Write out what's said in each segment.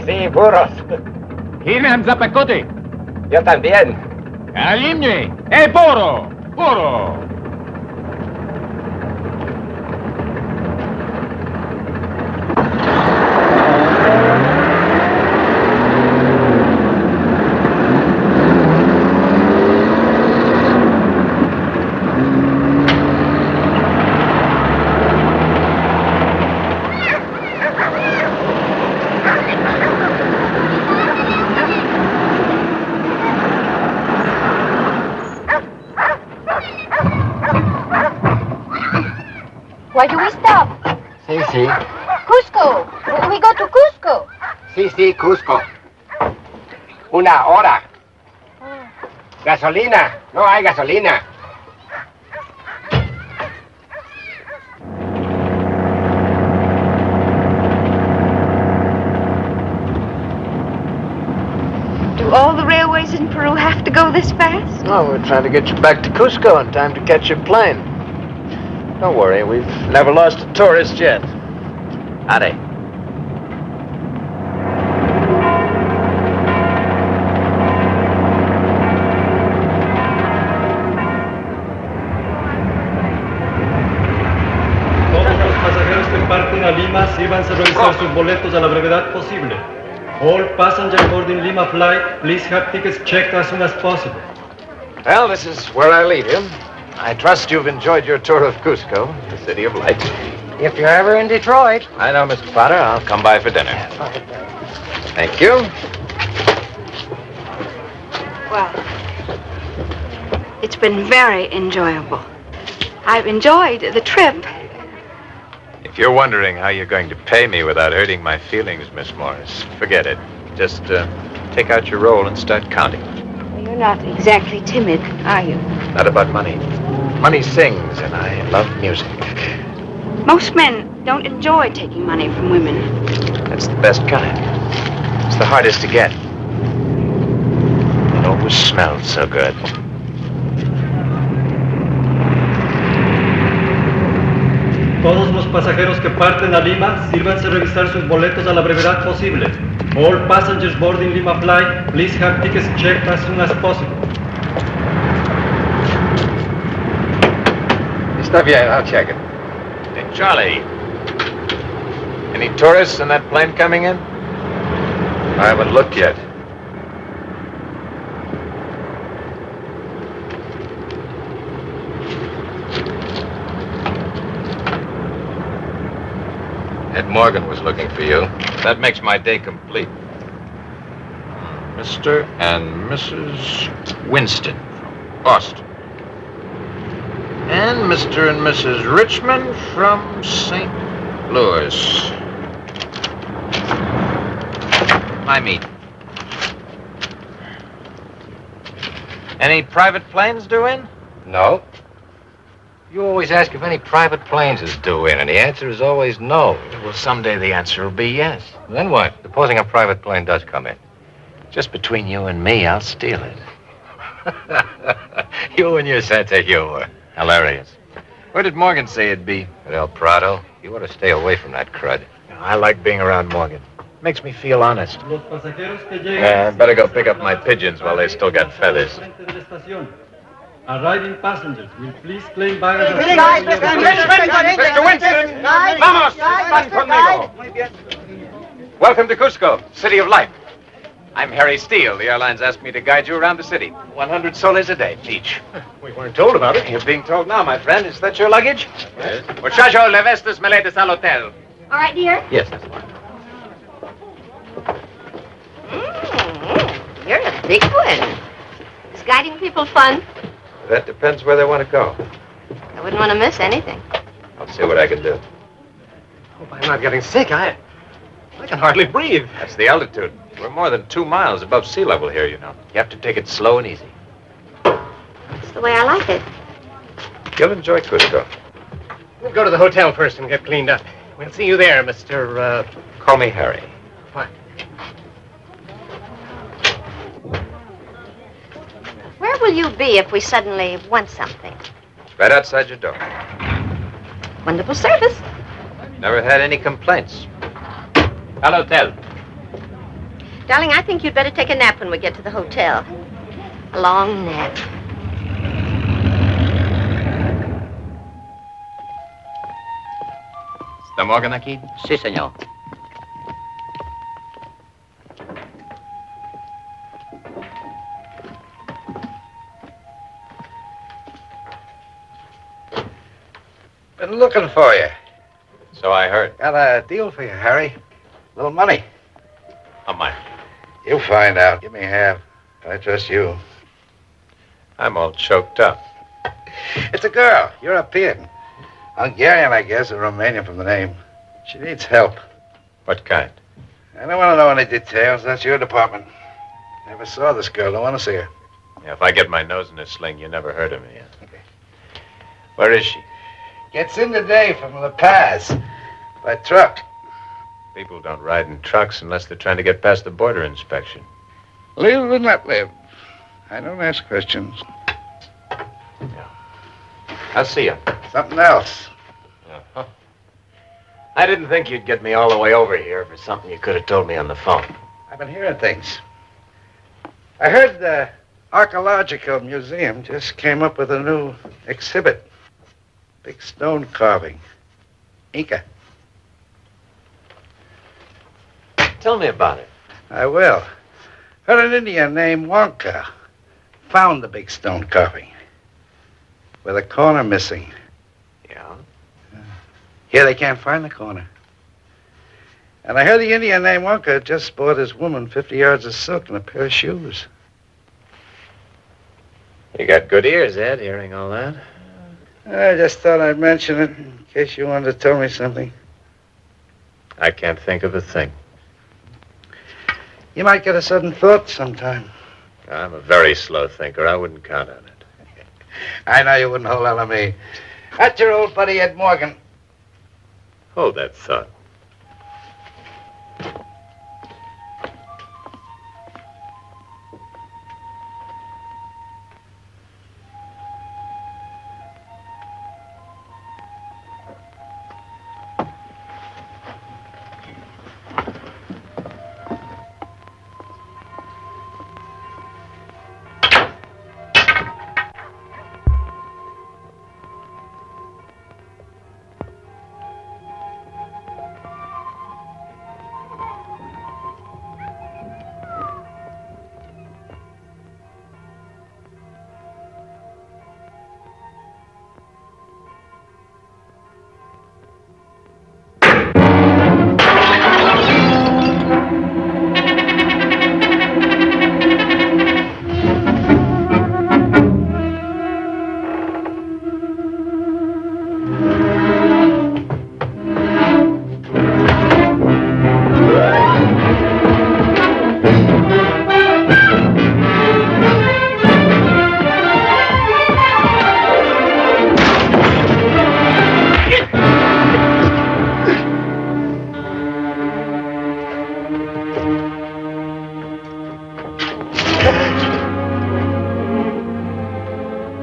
sí, burros. Kinan Zapacote. Yo también. Kalimne. Poro. Poro. Why do we stop? Sí. Cusco. We go to Cusco. Sí, Cusco. Una hora. Gasolina. No hay gasolina. Do all the railways in Peru have to go this fast? No, we're trying to get you back to Cusco in time to catch your plane. Don't worry, we've never lost a tourist yet. Are. Todos los pasajeros que parten a Lima, sírvanse a revisar sus boletos a la brevedad posible. All passengers boarding Lima flight, please have tickets checked as soon as possible. Well, this is where I leave you. I trust you've enjoyed your tour of Cusco, the city of lights. If you're ever in Detroit. I know, Mr. Potter. I'll come by for dinner. Thank you. Well, it's been very enjoyable. I've enjoyed the trip. If you're wondering how you're going to pay me without hurting my feelings, Miss Morris, forget it. Just take out your roll and start counting. You're not exactly timid, are you? Not about money. Money sings, and I love music. Most men don't enjoy taking money from women. That's the best kind. It's the hardest to get. It always smells so good. Todos los pasajeros que parten a Lima, sírvanse a revisar sus boletos a la brevedad posible. All passengers boarding Lima flight, please have tickets checked as soon as possible. Está bien, I'll check it. Hey, Charlie. Any tourists in that plane coming in? I haven't looked yet. Ed Morgan was looking for you. That makes my day complete. Mr. and Mrs. Winston from Boston. And Mr. and Mrs. Richmond from St. Louis. I meet. Any private planes due in? No. You always ask if any private planes is due in, and the answer is always no. Well, someday the answer will be yes. Then what? Supposing a private plane does come in. Just between you and me, I'll steal it. You and your sense of humor. Hilarious. Where did Morgan say it'd be? At El Prado. You ought to stay away from that crud. I like being around Morgan. Makes me feel honest. Los pasajeros que llegan, I better go pick up my pigeons while they still got feathers. Arriving passengers will please claim baggage. Mr. Winston! Vamos! Van conmigo. Welcome to Cusco, City of Light. I'm Harry Steele. The airlines asked me to guide you around the city. 100 soles a day, each. We weren't told about it. You're being told now, my friend. Is that your luggage? Yes. Muchacho, lleve estas maletas al hotel. All right, dear. Yes, that's fine. You're a big one. Is guiding people fun? That depends where they want to go. I wouldn't want to miss anything. I'll see what I can do. Hope I'm not getting sick. I can hardly breathe. That's the altitude. We're more than 2 miles above sea level here, you know. You have to take it slow and easy. That's the way I like it. You'll enjoy Cusco. We'll go to the hotel first and get cleaned up. We'll see you there, Mr. Call me Harry. Fine. Where will you be if we suddenly want something? Right outside your door. Wonderful service. Never had any complaints. Al hotel. Darling, I think you'd better take a nap when we get to the hotel. A long nap. ¿Está Morgan aquí? Sí, señor. Been looking for you. So I heard. Got a deal for you, Harry. Little money. How much? You'll find out. Give me half. I trust you. I'm all choked up. It's a girl. European. Hungarian, I guess, or Romanian from the name. She needs help. What kind? I don't want to know any details. That's your department. Never saw this girl. Don't want to see her. Yeah, if I get my nose in a sling, you never heard of me. Okay. Where is she? Gets in today from La Paz. By truck. People don't ride in trucks unless they're trying to get past the border inspection. Live and let live. I don't ask questions. Yeah. I'll see you. Something else. Uh-huh. I didn't think you'd get me all the way over here for something you could have told me on the phone. I've been hearing things. I heard the Archaeological Museum just came up with a new exhibit. Big stone carving. Inca. Tell me about it. I will. Heard an Indian named Wonka found the big stone carving with a corner missing. Yeah? Here they can't find the corner. And I heard the Indian named Wonka just bought his woman 50 yards of silk and a pair of shoes. You got good ears, Ed, hearing all that. I just thought I'd mention it in case you wanted to tell me something. I can't think of a thing. You might get a sudden thought sometime. I'm a very slow thinker. I wouldn't count on it. I know you wouldn't hold on to me. That's your old buddy, Ed Morgan. Hold that thought.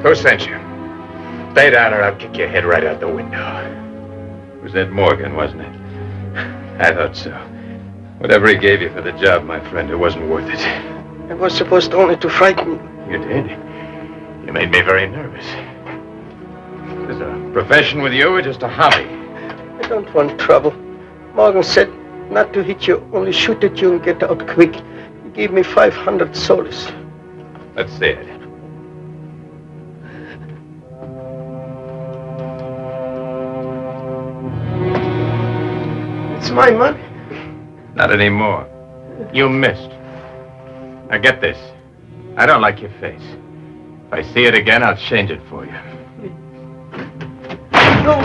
Who sent you? Stay down or I'll kick your head right out the window. It was Ed Morgan, wasn't it? I thought so. Whatever he gave you for the job, my friend, it wasn't worth it. I was supposed only to frighten you. You did. You made me very nervous. Is this a profession with you or just a hobby? I don't want trouble. Morgan said not to hit you, only shoot at you and get out quick. He gave me 500 soles. Let's see it. It's my money. Not anymore. You missed. Now get this. I don't like your face. If I see it again, I'll change it for you. No.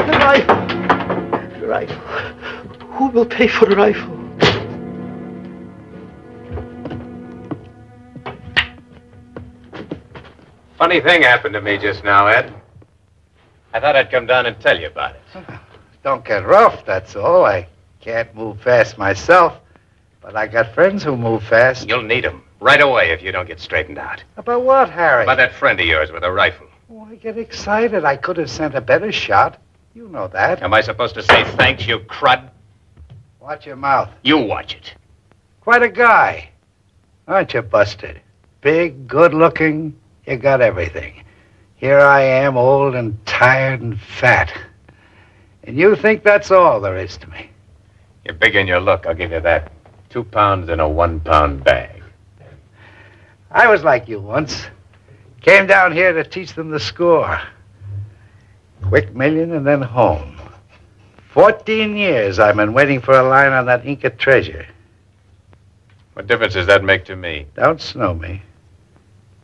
The rifle. The rifle. Who will pay for the rifle? Funny thing happened to me just now, Ed. I thought I'd come down and tell you about it. Don't get rough, that's all. I can't move fast myself, but I got friends who move fast. You'll need them right away if you don't get straightened out. About what, Harry? About that friend of yours with a rifle. Oh, I get excited. I could have sent a better shot. You know that. Am I supposed to say thanks, you crud? Watch your mouth. You watch it. quite a guy. Aren't you, Busted? Big, good-looking, you got everything. Here I am, old and tired and fat. And you think that's all there is to me? You're big in your look, I'll give you that. 2 pounds in a 1 pound bag. I was like you once. Came down here to teach them the score. Quick million and then home. 14 years I've been waiting for a line on that Inca treasure. What difference does that make to me? Don't snow me.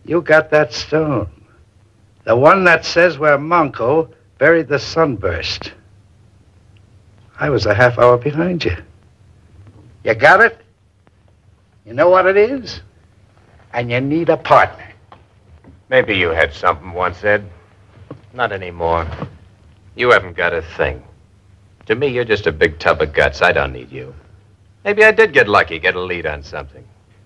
You got that stone. The one that says where Manco buried the sunburst. I was a half hour behind you. You got it? You know what it is? And you need a partner. Maybe you had something once, Ed. Not anymore. You haven't got a thing. To me, you're just a big tub of guts. I don't need you. Maybe I did get lucky, get a lead on something.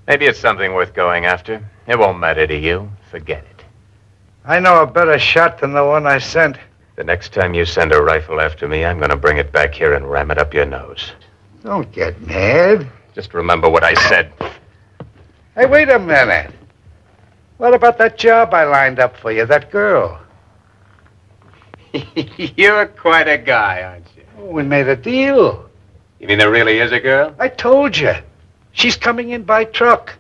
Maybe it's something worth going after. It won't matter to you. Forget it. I know a better shot than the one I sent. The next time you send a rifle after me, I'm going to bring it back here and ram it up your nose. Don't get mad. Just remember what I said. Hey, wait a minute. What about that job I lined up for you, that girl? You're quite a guy, aren't you? Oh, we made a deal. You mean there really is a girl? I told you. She's coming in by truck.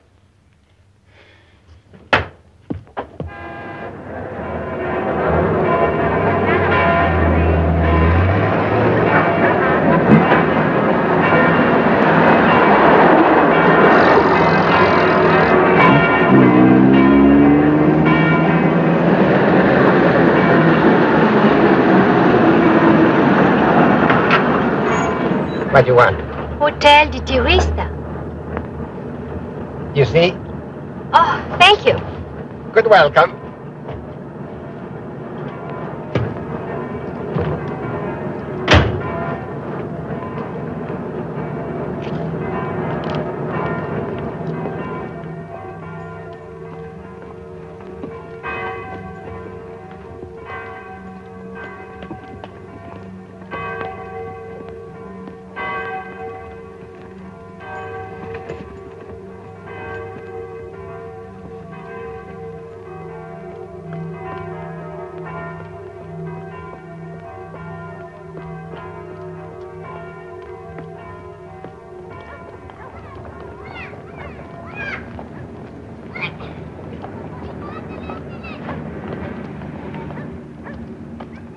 What do you want? Hotel de Turista. You see? Oh, thank you. Good welcome.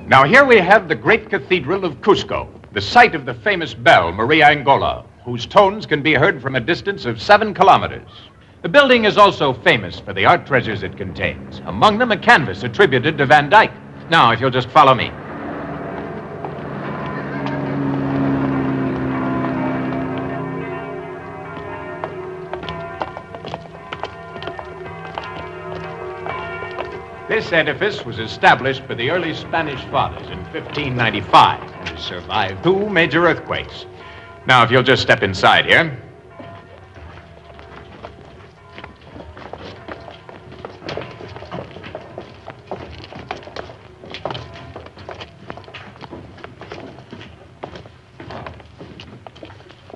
Now here we have the great cathedral of Cusco, the site of the famous bell, Maria Angola, whose tones can be heard from a distance of 7 kilometers. The building is also famous for the art treasures it contains, among them a canvas attributed to Van Dyck. Now, if you'll just follow me. This edifice was established by the early Spanish fathers in 1595 and has survived 2 major earthquakes. Now, if you'll just step inside here.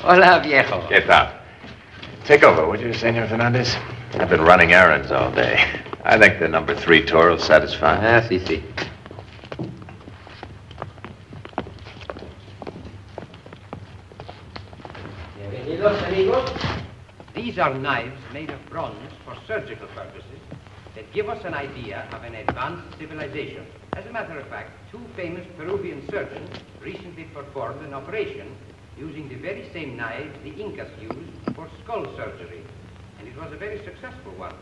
Hola, viejo. ¿Qué tal? Take over, would you, Senor Fernandez? I've been running errands all day. I think the number 3 tour will satisfy. Ah, sí, sí. Bienvenidos, amigos. These are knives made of bronze for surgical purposes that give us an idea of an advanced civilization. As a matter of fact, 2 famous Peruvian surgeons recently performed an operation using the very same knives the Incas used for skull surgery, and it was a very successful one.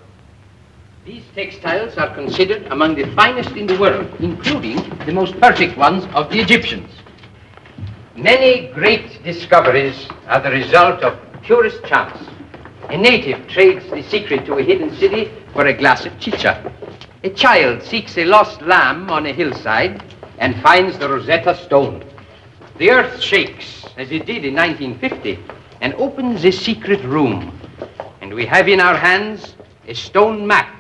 These textiles are considered among the finest in the world, including the most perfect ones of the Egyptians. Many great discoveries are the result of purest chance. A native trades the secret to a hidden city for a glass of chicha. A child seeks a lost lamb on a hillside and finds the Rosetta Stone. The earth shakes, as it did in 1950, and opens a secret room. And we have in our hands a stone map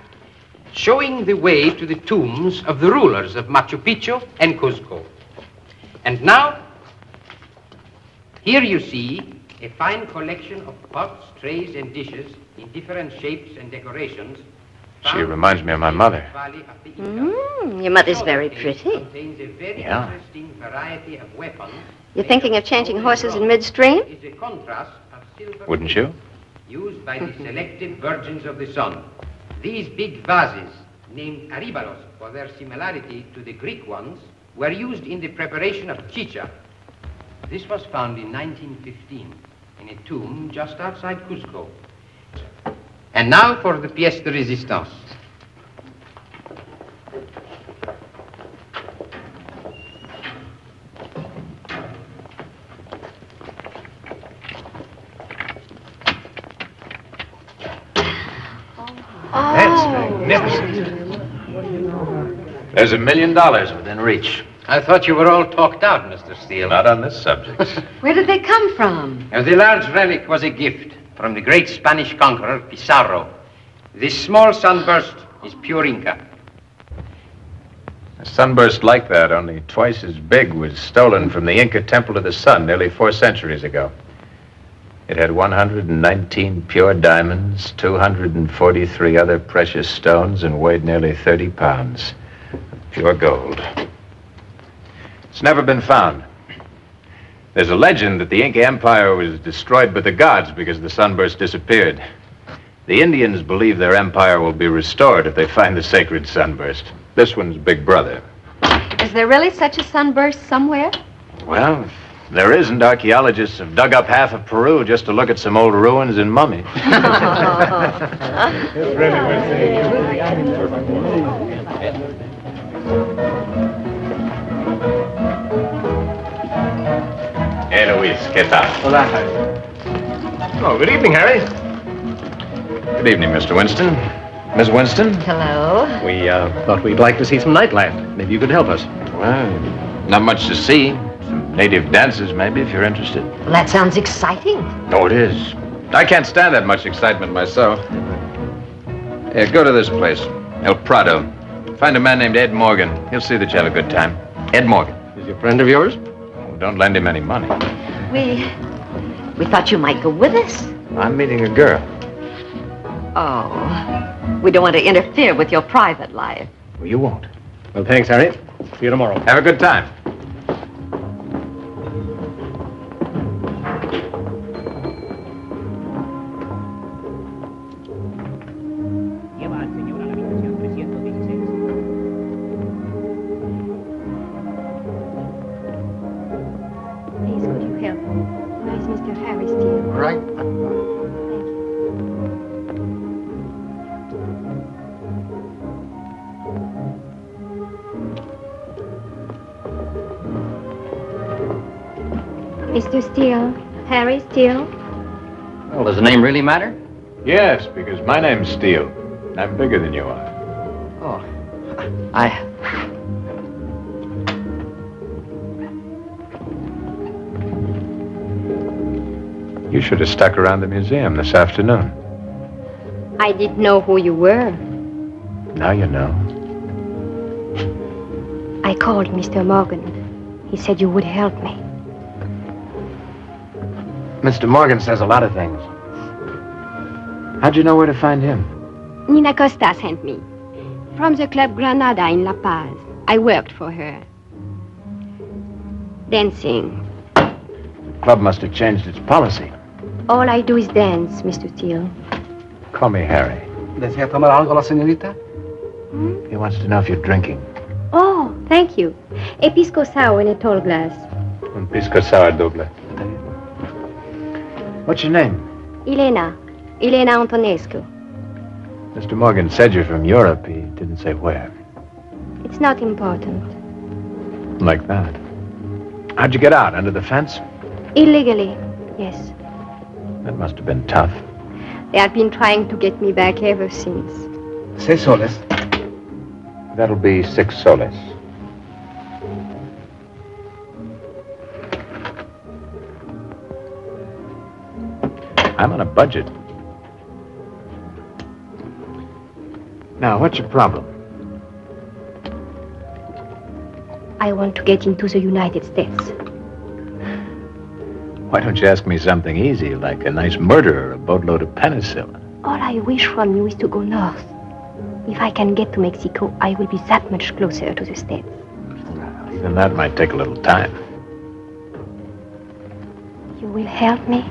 showing the way to the tombs of the rulers of Machu Picchu and Cusco. And now, here you see a fine collection of pots, trays, and dishes in different shapes and decorations. She reminds me of my mother. Your mother's very pretty. Contains a very interesting variety of weapons. You're thinking of changing horses in midstream? Is a contrast of silver. Wouldn't you? Used by the selected virgins of the sun. These big vases, named aribalos for their similarity to the Greek ones, were used in the preparation of chicha. This was found in 1915 in a tomb just outside Cusco. And now for the pièce de résistance. That's magnificent. There's $1 million within reach. I thought you were all talked out, Mr. Steele. Not on this subject. Where did they come from? The large relic was a gift from the great Spanish conqueror, Pizarro. This small sunburst is pure Inca. A sunburst like that, only twice as big, was stolen from the Inca Temple of the Sun nearly 4 centuries ago. It had 119 pure diamonds, 243 other precious stones, and weighed nearly 30 pounds. Pure gold. It's never been found. There's a legend that the Inca Empire was destroyed by the gods because the sunburst disappeared. The Indians believe their empire will be restored if they find the sacred sunburst. This one's Big Brother. Is there really such a sunburst somewhere? Well, if there isn't, archaeologists have dug up half of Peru just to look at some old ruins and mummies. Hey, Luis, ¿qué tal? Hola, Harry. Oh, good evening, Harry. Good evening, Mr. Winston. Miss Winston? Hello. We thought we'd like to see some night life. Maybe you could help us. Well, not much to see. Some native dances, maybe, if you're interested. Well, that sounds exciting. Oh, it is. I can't stand that much excitement myself. Here, go to this place, El Prado. Find a man named Ed Morgan. He'll see that you have a good time. Ed Morgan. Is he a friend of yours? Oh, don't lend him any money. We thought you might go with us. I'm meeting a girl. Oh, we don't want to interfere with your private life. Well, you won't. Well, thanks, Harry. See you tomorrow. Have a good time. Please, could you help me? Where is Mr. Harry Steele? Right. Mr. Steele, Harry Steele. Well, does the name really matter? Yes, because my name's Steele. And I'm bigger than you are. Oh, You should have stuck around the museum this afternoon. I didn't know who you were. Now you know. I called Mr. Morgan. He said you would help me. Mr. Morgan says a lot of things. How'd you know where to find him? Nina Costa sent me. From the Club Granada in La Paz. I worked for her. Dancing. The club must have changed its policy. All I do is dance, Mr. Steele. Call me Harry. ¿Desea tomar algo la señorita? He wants to know if you're drinking. Oh, thank you. A pisco sour in a tall glass. Un pisco sour doble. What's your name? Elena Antonescu. Mr. Morgan said you're from Europe. He didn't say where. It's not important. Like that. How'd you get out? Under the fence? Illegally, yes. That must have been tough. They have been trying to get me back ever since. 6 soles. That'll be 6 soles. I'm on a budget. Now, what's your problem? I want to get into the United States. Why don't you ask me something easy, like a nice murder or a boatload of penicillin? All I wish from you is to go north. If I can get to Mexico, I will be that much closer to the States. Even that might take a little time. You will help me?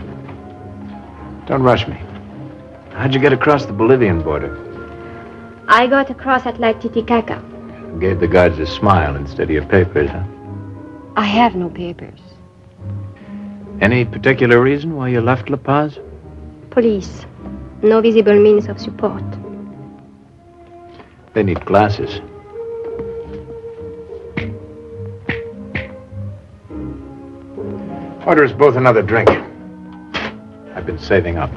Don't rush me. How'd you get across the Bolivian border? I got across at Lake Titicaca. Gave the guards a smile instead of your papers, huh? I have no papers. Any particular reason why you left La Paz? Police. No visible means of support. They need glasses. Order us both another drink. I've been saving up.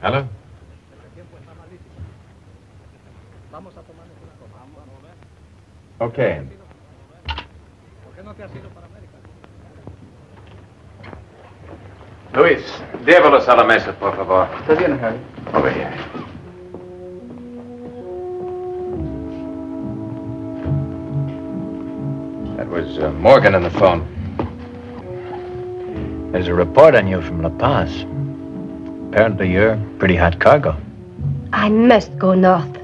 Hello? Okay. Luis, llévalos a la mesa, por favor. Está bien, Harry. Over here. That was Morgan on the phone. There's a report on you from La Paz. Apparently you're pretty hot cargo. I must go north.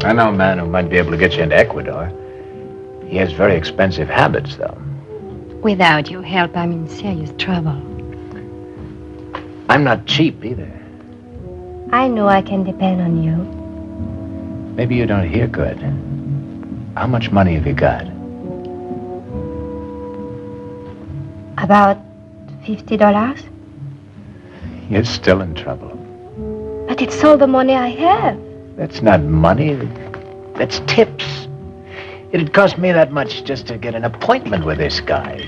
I know a man who might be able to get you into Ecuador. He has very expensive habits, though. Without your help, I'm in serious trouble. I'm not cheap, either. I know I can depend on you. Maybe you don't hear good. How much money have you got? About $50? You're still in trouble. But it's all the money I have. That's not money. That's tips. It'd cost me that much just to get an appointment with this guy.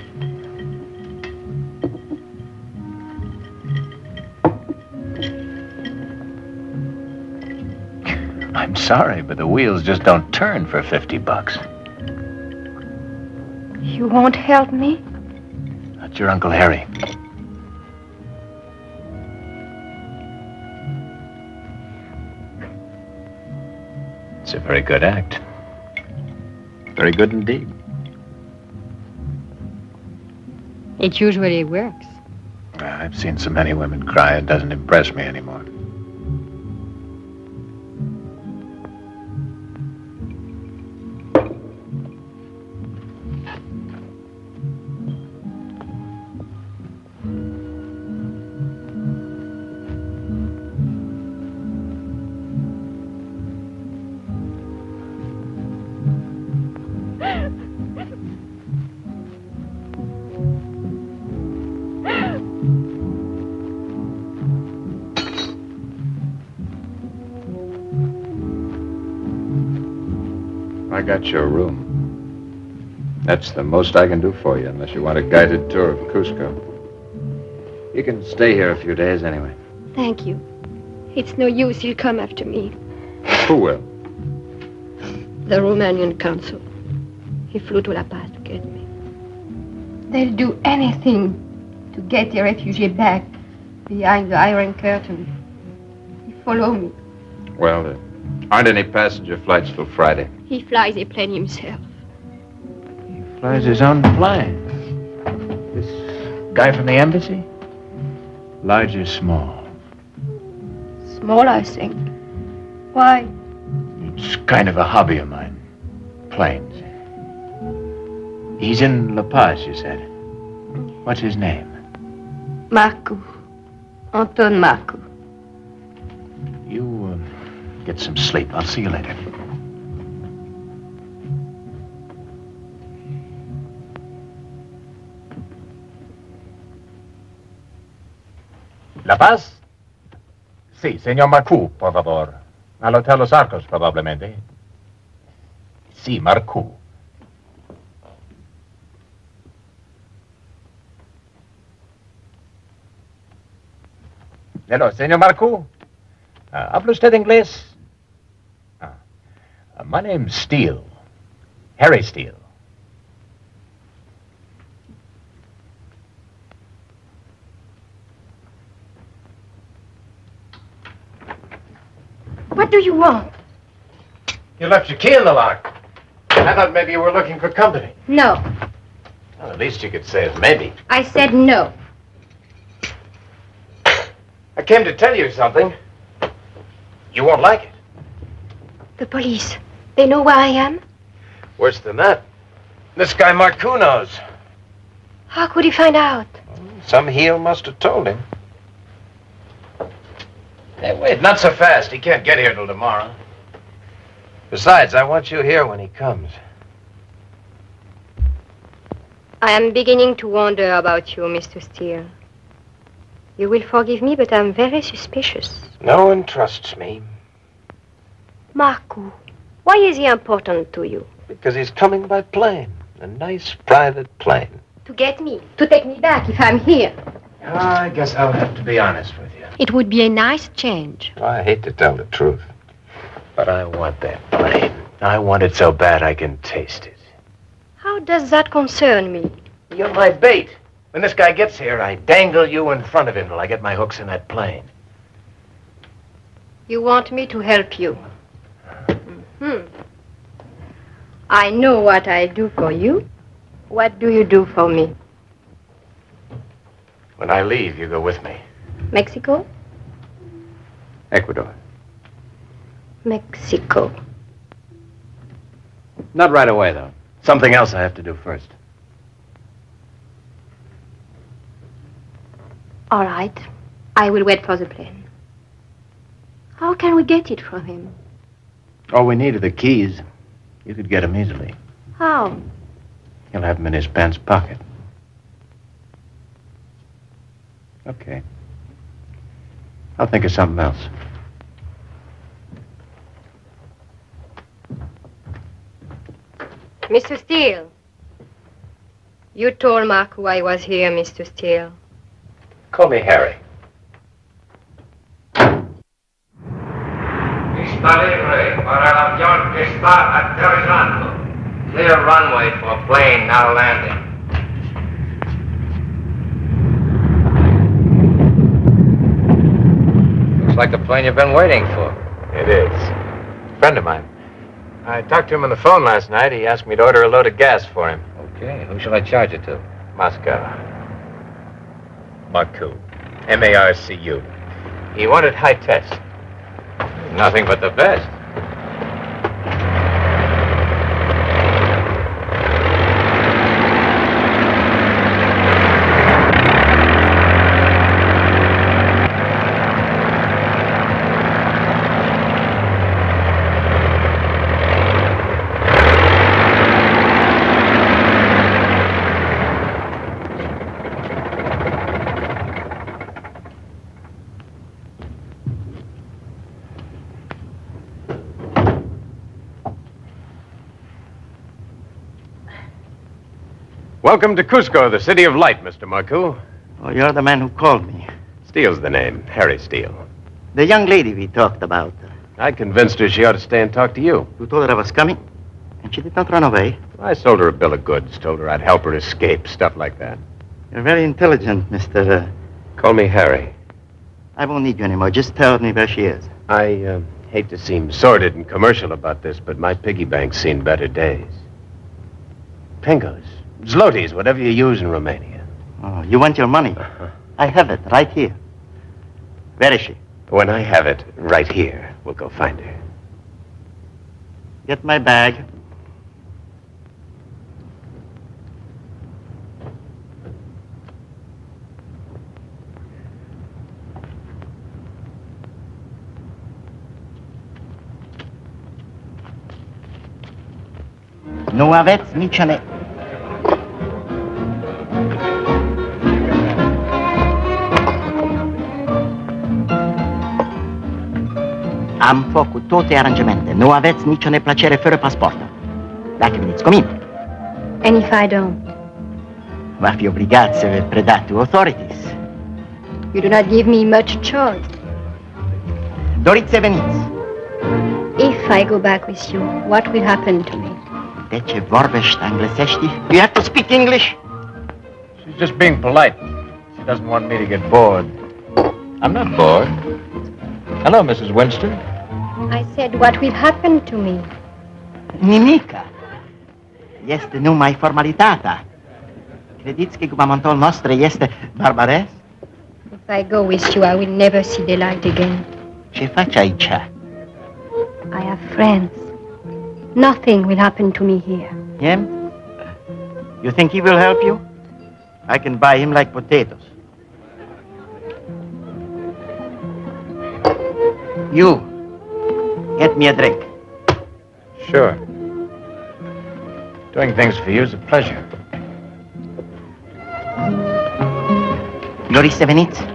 I'm sorry, but the wheels just don't turn for $50. You won't help me? That's your Uncle Harry. It's a very good act. Very good indeed. It usually works. I've seen so many women cry, it doesn't impress me anymore. I got your room. That's the most I can do for you, unless you want a guided tour of Cusco. You can stay here a few days anyway. Thank you. It's no use. He'll come after me. Who will? The Romanian consul. He flew to La Paz to get me. They'll do anything to get the refugee back behind the Iron Curtain. He follow me. Well, there aren't any passenger flights till Friday. He flies a plane himself. He flies his own plane. This guy from the embassy? Large or small? Small, I think. Why? It's kind of a hobby of mine. Planes. He's in La Paz, you said. What's his name? Marco. Anton Marco. You get some sleep. I'll see you later. ¿La Paz? Sí, señor Marcou, por favor. Al Hotel Los Arcos, probablemente. Sí, Marcou. Hello, señor Marcou. ¿Habla usted inglés? My name's Steele. Harry Steele. What do you want? You left your key in the lock. I thought maybe you were looking for company. No. Well, the least you could say is maybe. I said no. I came to tell you something. You won't like it. The police. They know where I am? Worse than that. This guy Marcoux knows. How could he find out? Some heel must have told him. Hey, wait, not so fast. He can't get here till tomorrow. Besides, I want you here when he comes. I am beginning to wonder about you, Mr. Steele. You will forgive me, but I'm very suspicious. No one trusts me. Marcoux, why is he important to you? Because he's coming by plane. A nice private plane. To get me, to take me back if I'm here. I guess I'll have to be honest with you. It would be a nice change. I hate to tell the truth. But I want that plane. I want it so bad I can taste it. How does that concern me? You're my bait. When this guy gets here, I dangle you in front of him till I get my hooks in that plane. You want me to help you? I know what I do for you. What do you do for me? When I leave, you go with me. Mexico? Ecuador. Mexico. Not right away, though. Something else I have to do first. All right. I will wait for the plane. How can we get it from him? All we need are the keys. You could get them easily. How? He'll have them in his pants pocket. Okay. I'll think of something else. Mr. Steele. You told Marcoux I was here, Mr. Steele. Call me Harry. Está libre para el avión que está aterrizando. Clear runway for plane now landing. Looks like the plane you've been waiting for. It is. A friend of mine. I talked to him on the phone last night. He asked me to order a load of gas for him. Okay, who shall I charge it to? Moscow. Marcoux. M-A-R-C-U. He wanted high test. Nothing but the best. Welcome to Cusco, the city of light, Mr. Marcoux. Oh, you're the man who called me. Steele's the name, Harry Steele. The young lady we talked about. I convinced her she ought to stay and talk to you. You told her I was coming, and she did not run away. I sold her a bill of goods, told her I'd help her escape, stuff like that. You're very intelligent, Mr. Call me Harry. I won't need you anymore. Just tell me where she is. I hate to seem sordid and commercial about this, but my piggy bank's seen better days. Pingos, zlotys, whatever you use in Romania. Oh, you want your money? I have it right here. Where is she? When I have it right here, we'll go find her. Get my bag. No овец, ничего не. Am făcut toate aranjamente. Nu aveți nicio neplăcere fără pasport. Dacă veniți cu mine. And if I don't? Va fi obligat să vă predați to authorities. You do not give me much choice. Doriți să veniți. If I go back with you, what will happen to me? De ce vorbești englesești? You have to speak English. She's just being polite. She doesn't want me to get bored. I'm not bored. Hello, Mrs. Winston. I said, what will happen to me? Nimica. Este numai formalitata. Crediți că guvernamentul nostru este barbaresc? If I go with you, I will never see the light again. Ce faci aici? I have friends. Nothing will happen to me here. Him? You think he will help you? I can buy him like potatoes. You, get me a drink. Sure. Doing things for you is a pleasure. Doriți să veniți?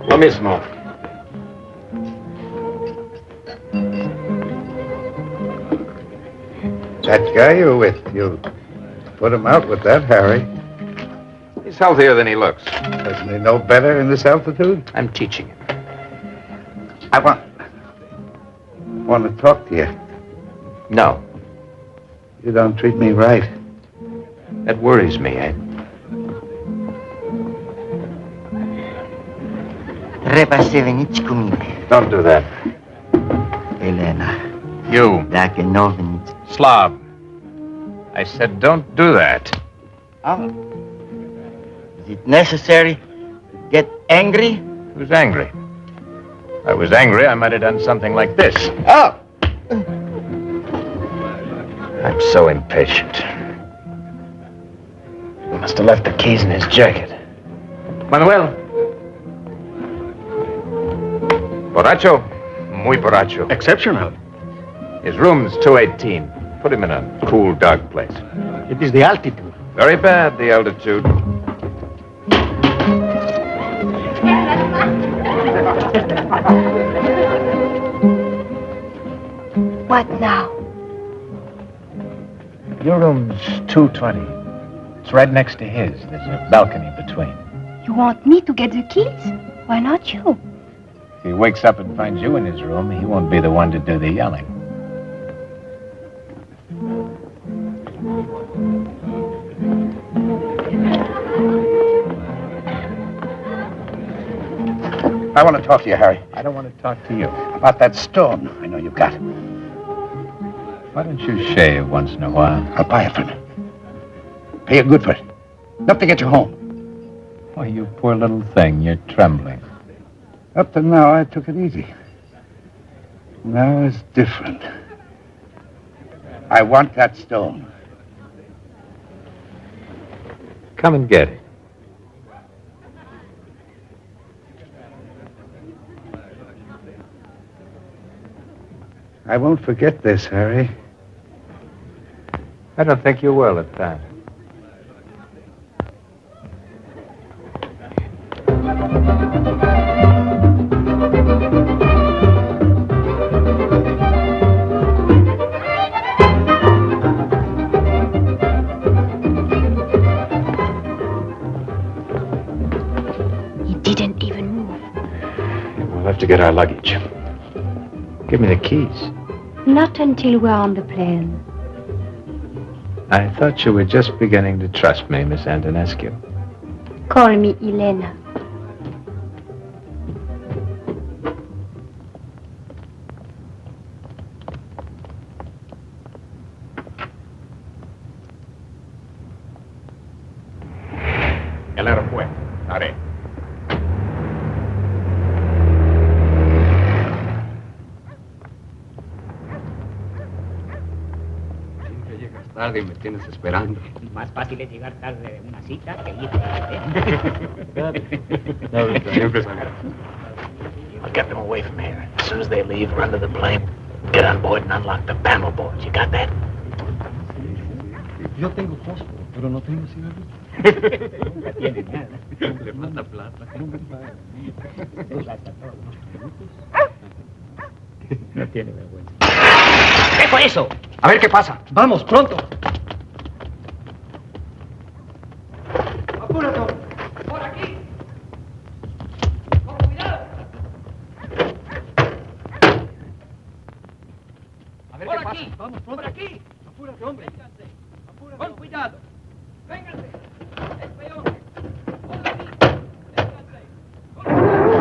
Lo mismo. That guy you're with, you put him out with that, Harry. He's healthier than he looks. Doesn't he know better in this altitude? I'm teaching him. I want to talk to you. No. You don't treat me right. That worries me, Ed. Trebuie să veniți cu mine. Don't do that. Elena. You. Dacă nu veniți. Slav. I said don't do that. Oh. Is it necessary to get angry? Who's angry? If I was angry, I might have done something like this. Oh! I'm so impatient. He must have left the keys in his jacket. Manuel. Borracho? Muy borracho. Exceptional. His room's 218. Put him in a cool, dark place. It is the altitude. Very bad, the altitude. What now? Your room's 220. It's right next to his. There's a balcony between. You want me to get the keys? Why not you? If he wakes up and finds you in his room, he won't be the one to do the yelling. I want to talk to you, Harry. I don't want to talk to you. About that stone I know you've got. Why don't you shave once in a while? I'll buy it from you. Pay you good for it. Enough to get you home. Why, you poor little thing, you're trembling. Up to now, I took it easy. Now it's different. I want that stone. Come and get it. I won't forget this, Harry. I don't think you will at that. He didn't even move. We'll have to get our luggage. Give me the keys. Not until we're on the plane. I thought you were just beginning to trust me, Miss Antonescu. Call me Elena. El aeropuerto. Haré. Tarde y me tienes esperando. Más fácil es llegar tarde de una cita que ir I'll get them away from here. As soon as they leave, run to the plane, get on board and unlock the panel boards. You got that? Yo tengo fósforo, pero no tengo cigarrillo. Nunca tiene nada. Le falta plata. No tiene vergüenza. ¿Qué fue eso? A ver qué pasa. Vamos, pronto. ¡Apúrate! ¡Por aquí! ¡Con cuidado! A ver ¡Por qué aquí! pasa. Vamos, pronto. ¡Por aquí! Apúrate, hombre. Vénganse. Con cuidado. Vénganse. Es peor. Por aquí. Vénganse. Con cuidado.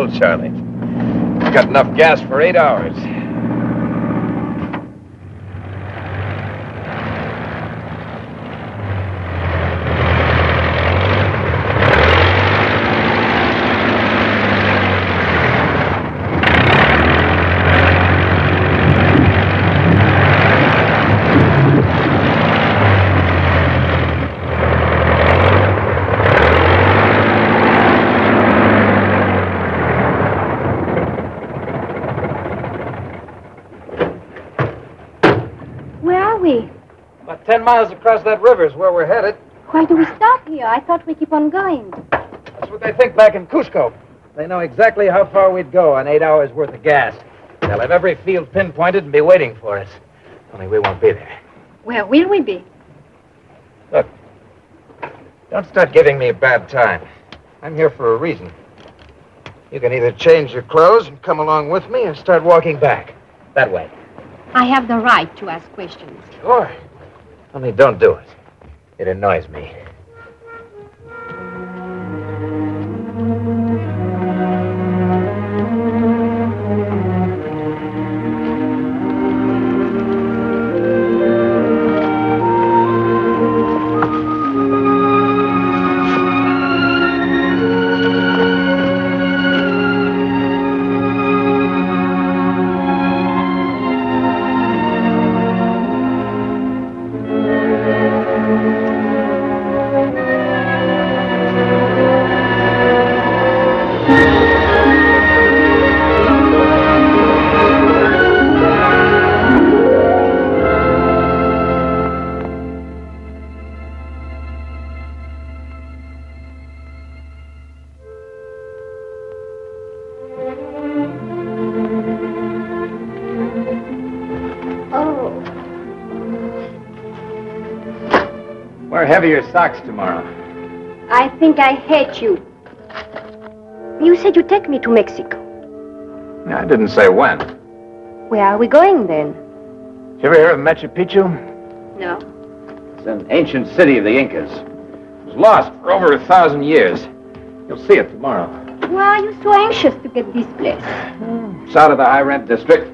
told Charlie. We've got enough gas for 8 hours. We? 10 miles across that river is where we're headed. Why do we stop here? I thought we keep on going. That's what they think back in Cusco. They know exactly how far we'd go on 8 hours worth of gas. They'll have every field pinpointed and be waiting for us. Only we won't be there. Where will we be? Look, don't start giving me a bad time. I'm here for a reason. You can either change your clothes and come along with me or start walking back. That way. I have the right to ask questions. Sure. Only don't do it. It annoys me. Wear heavier socks tomorrow. I think I hate you. You said you'd take me to Mexico. I didn't say when. Where are we going then? You ever hear of Machu Picchu? No. It's an ancient city of the Incas. It was lost for over 1,000 years. You'll see it tomorrow. Why are you so anxious to get this place? It's out of the high-rent district.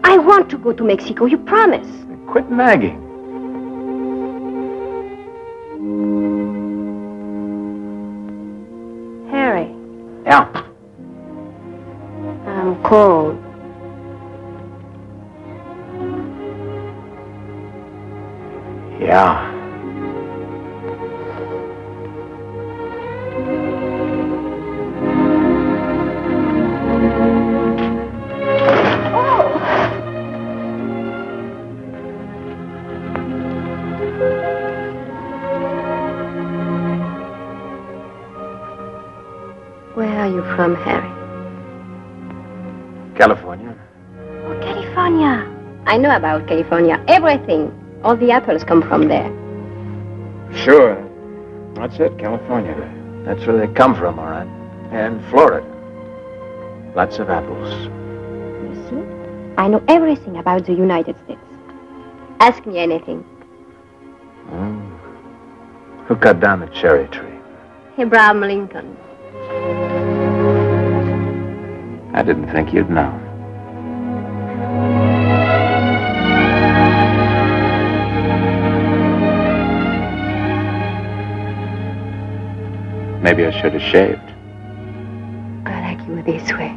I want to go to Mexico, you promise. Quit nagging. Harry. Yeah. I'm cold. Yeah. Where are you from, Harry? California. Oh, California. I know about California. Everything. All the apples come from there. Sure. That's it, California. That's where they come from, all right. And Florida. Lots of apples. You see? I know everything about the United States. Ask me anything. Who cut down the cherry tree? Abraham Lincoln. I didn't think you'd know. Maybe I should have shaved. I like you this way.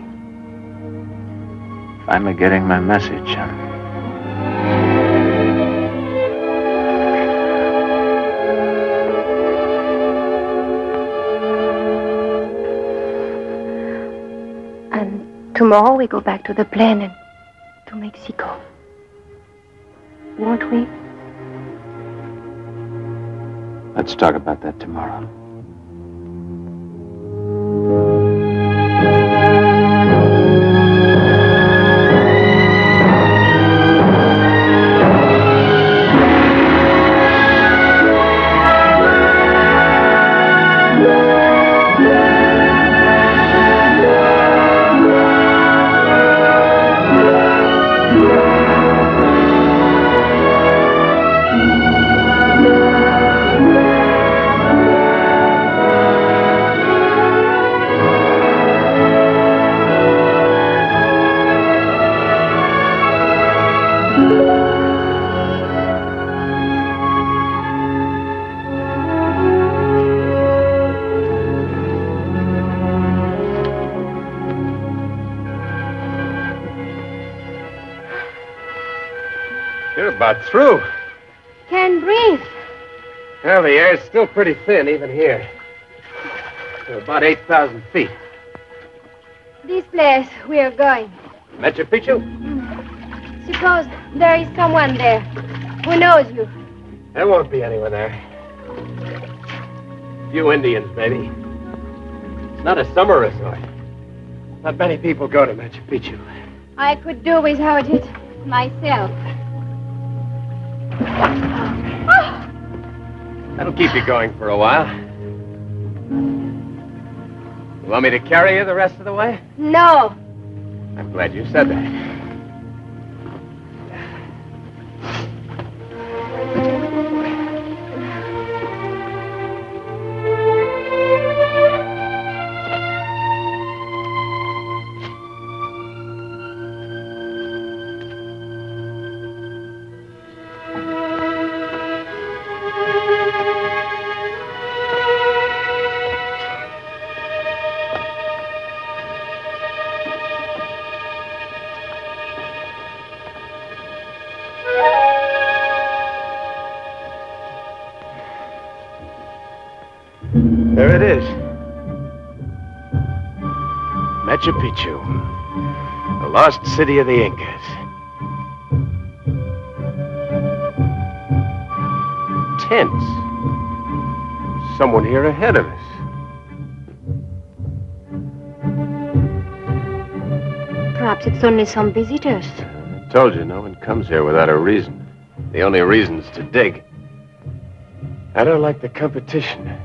Finally getting my message, huh? And tomorrow we go back to the plane and to Mexico. Won't we? Let's talk about that tomorrow. You're about through. Can't breathe. Well, the air's still pretty thin, even here. We're about 8,000 feet. This place we are going. Machu Picchu? Suppose there is someone there who knows you. There won't be anyone there. Few Indians, maybe. It's not a summer resort. Not many people go to Machu Picchu. I could do without it myself. That'll keep you going for a while. You want me to carry you the rest of the way? No. I'm glad you said that. There it is. Machu Picchu, the lost city of the Incas. Tents. Someone here ahead of us. Perhaps it's only some visitors. I told you, no one comes here without a reason. The only reason's to dig. I don't like the competition.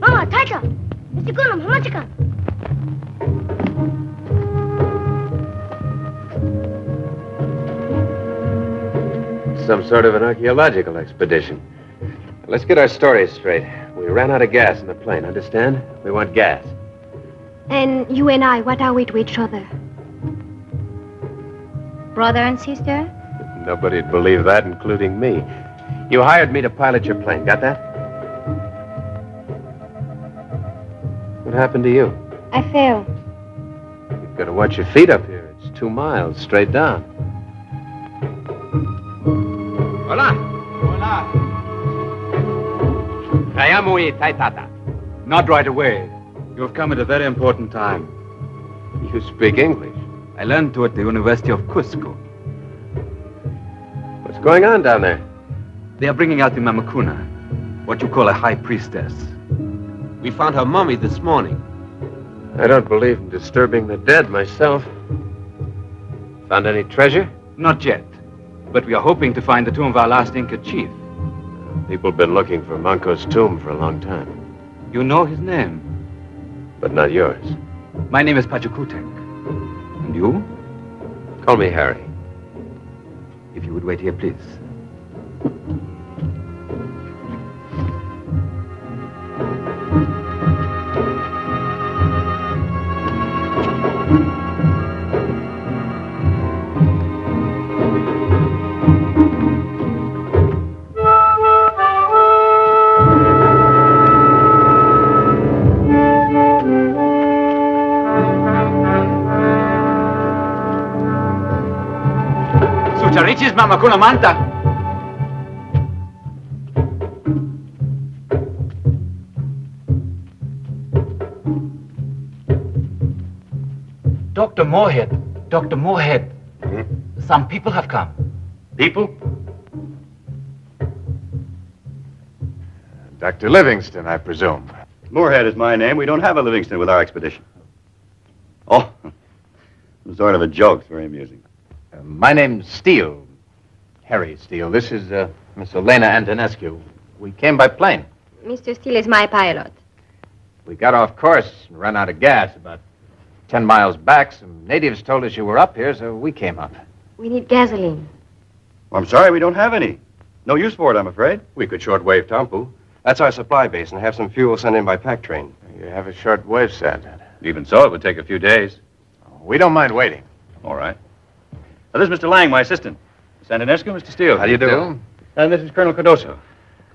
Mama, Taita! Mr. Gunam, Hamachika! Some sort of an archaeological expedition. Let's get our stories straight. We ran out of gas in the plane, understand? We want gas. And you and I, what are we to each other? Brother and sister? Nobody'd believe that, including me. You hired me to pilot your plane, got that? What happened to you? I fell. You've got to watch your feet up here. It's 2 miles straight down. Hola. Hola. I am Taitata. Not right away. You have come at a very important time. You speak English. I learned to at the University of Cusco. What's going on down there? They are bringing out the Mamakuna, what you call a high priestess. We found her mummy this morning. I don't believe in disturbing the dead myself. Found any treasure? Not yet. But we are hoping to find the tomb of our last Inca chief. People have been looking for Manco's tomb for a long time. You know his name? But not yours. My name is Pachakutek. And you? Call me Harry. If you would wait here, please. Sucharichis Mamakuna Manta. Dr. Moorhead. Dr. Moorhead. Some people have come. People? Dr. Livingston, I presume. Moorhead is my name. We don't have a Livingston with our expedition. Oh, sort of a joke. It's very amusing. My name's Steele. Harry Steele. This is Miss Elena Antonescu. We came by plane. Mr. Steele is my pilot. We got off course and ran out of gas about 10 miles back. Some natives told us you were up here, so we came up. We need gasoline. Well, I'm sorry we don't have any. No use for it, I'm afraid. We could shortwave Tampu. That's our supply base, and have some fuel sent in by pack train. You have a short wave set. Even so, it would take a few days. We don't mind waiting. All right. Now, this is Mr. Lang, my assistant. Miss Antonescu, Mr. Steele. How do you do? And this is Colonel Cardoso.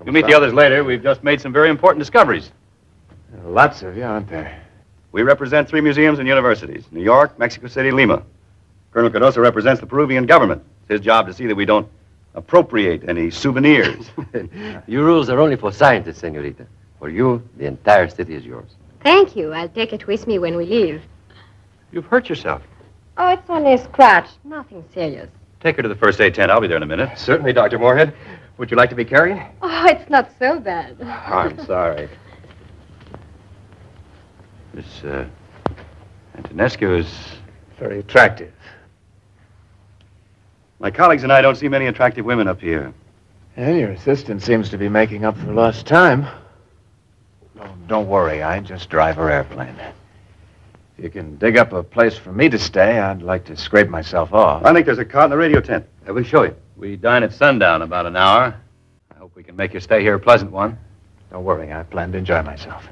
You'll meet the others later. We've just made some very important discoveries. Lots of you, aren't there? We represent 3 museums and universities: New York, Mexico City, Lima. Colonel Cardoso represents the Peruvian government. It's his job to see that we don't appropriate any souvenirs. Your rules are only for scientists, senorita. For you, the entire city is yours. Thank you. I'll take it with me when we leave. You've hurt yourself. Oh, it's only a scratch. Nothing serious. Take her to the first aid tent. I'll be there in a minute. Certainly, Dr. Moorhead. Would you like to be carried? Oh, it's not so bad. Oh, I'm sorry. Miss Antonescu is very attractive. My colleagues and I don't see many attractive women up here. And your assistant seems to be making up for lost time. Oh, don't worry, I just drive her airplane. If you can dig up a place for me to stay, I'd like to scrape myself off. I think there's a cot in the radio tent. I will show you. We dine at sundown about an hour. I hope we can make your stay here a pleasant one. Don't worry, I plan to enjoy myself.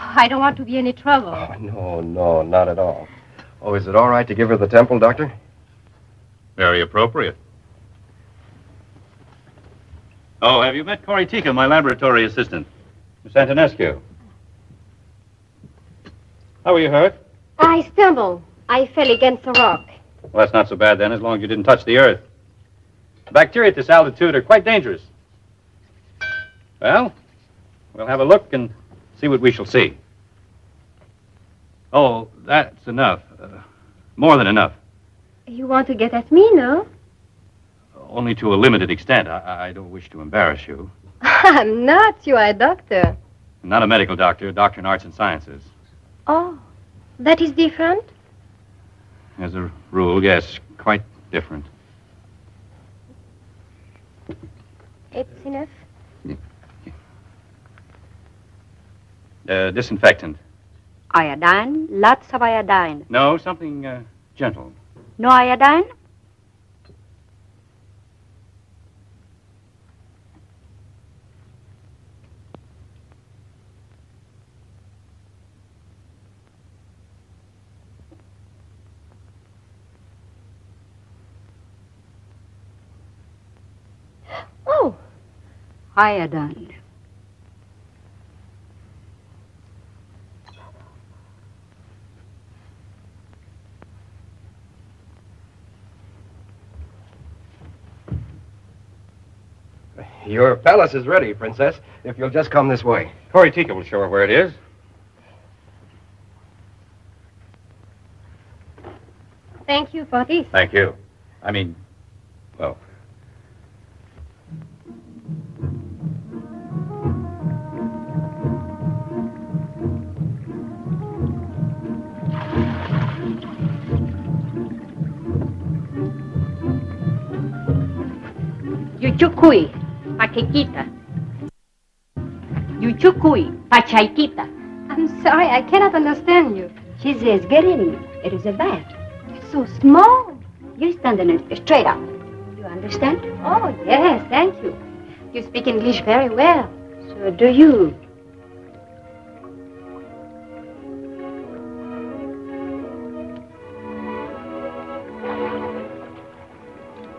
I don't want to be any trouble. Oh, no, not at all. Oh, is it all right to give her the temple, Doctor? Very appropriate. Oh, have you met Cory Tika, my laboratory assistant? Miss Antonescu. How were you hurt? I stumbled. I fell against a rock. Well, that's not so bad then, as long as you didn't touch the earth. The bacteria at this altitude are quite dangerous. Well, we'll have a look and see what we shall see. Oh, that's enough. More than enough. You want to get at me, no? Only to a limited extent. I don't wish to embarrass you. I'm not. You are a doctor. I'm not a medical doctor, a doctor in arts and sciences. Oh, that is different? As a rule, yes, quite different. It's enough. Disinfectant. Iodine? Lots of iodine. No, something gentle. No iodine? Oh, Iodine. Your palace is ready, Princess, if you'll just come this way. Cory Tika will show her where it is. thank you for this. Thank you. I mean, well... Yuchukui, Pachiquita. Yuchukui, Pachaikita. I'm sorry, I cannot understand you. She says, get in. It is a bat. It's so small. You stand in it straight up. You understand? Oh, yes, thank you. You speak English very well. So do you.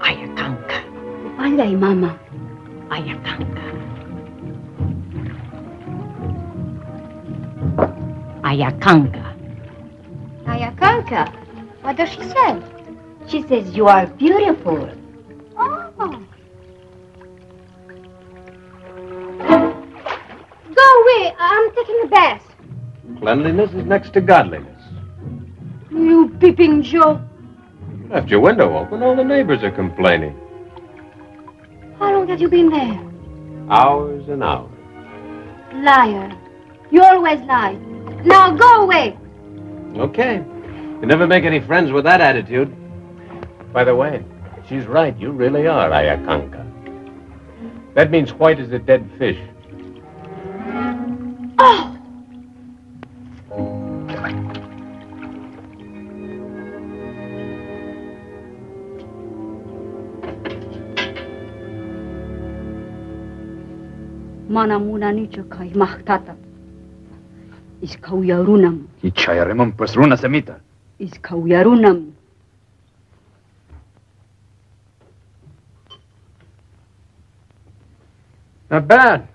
Ayakanka. Palay, Mama. Ayakanka. Ayakanka. Ayakanka. What does she say? She says you are beautiful. Oh. Go away. I'm taking a bath. Cleanliness is next to godliness. You peeping Joe. You left your window open. All the neighbors are complaining. How long have you been there? Hours and hours. Liar. You always lie. Now go away. Okay. You never make any friends with that attitude. By the way, she's right. You really are Ayakanka. That means white as a dead fish. Oh! Mana muna nicio kai mahtata. Is kauyarunam. Ichayaremon pues runa semita. Is kauyarunam. Not bad.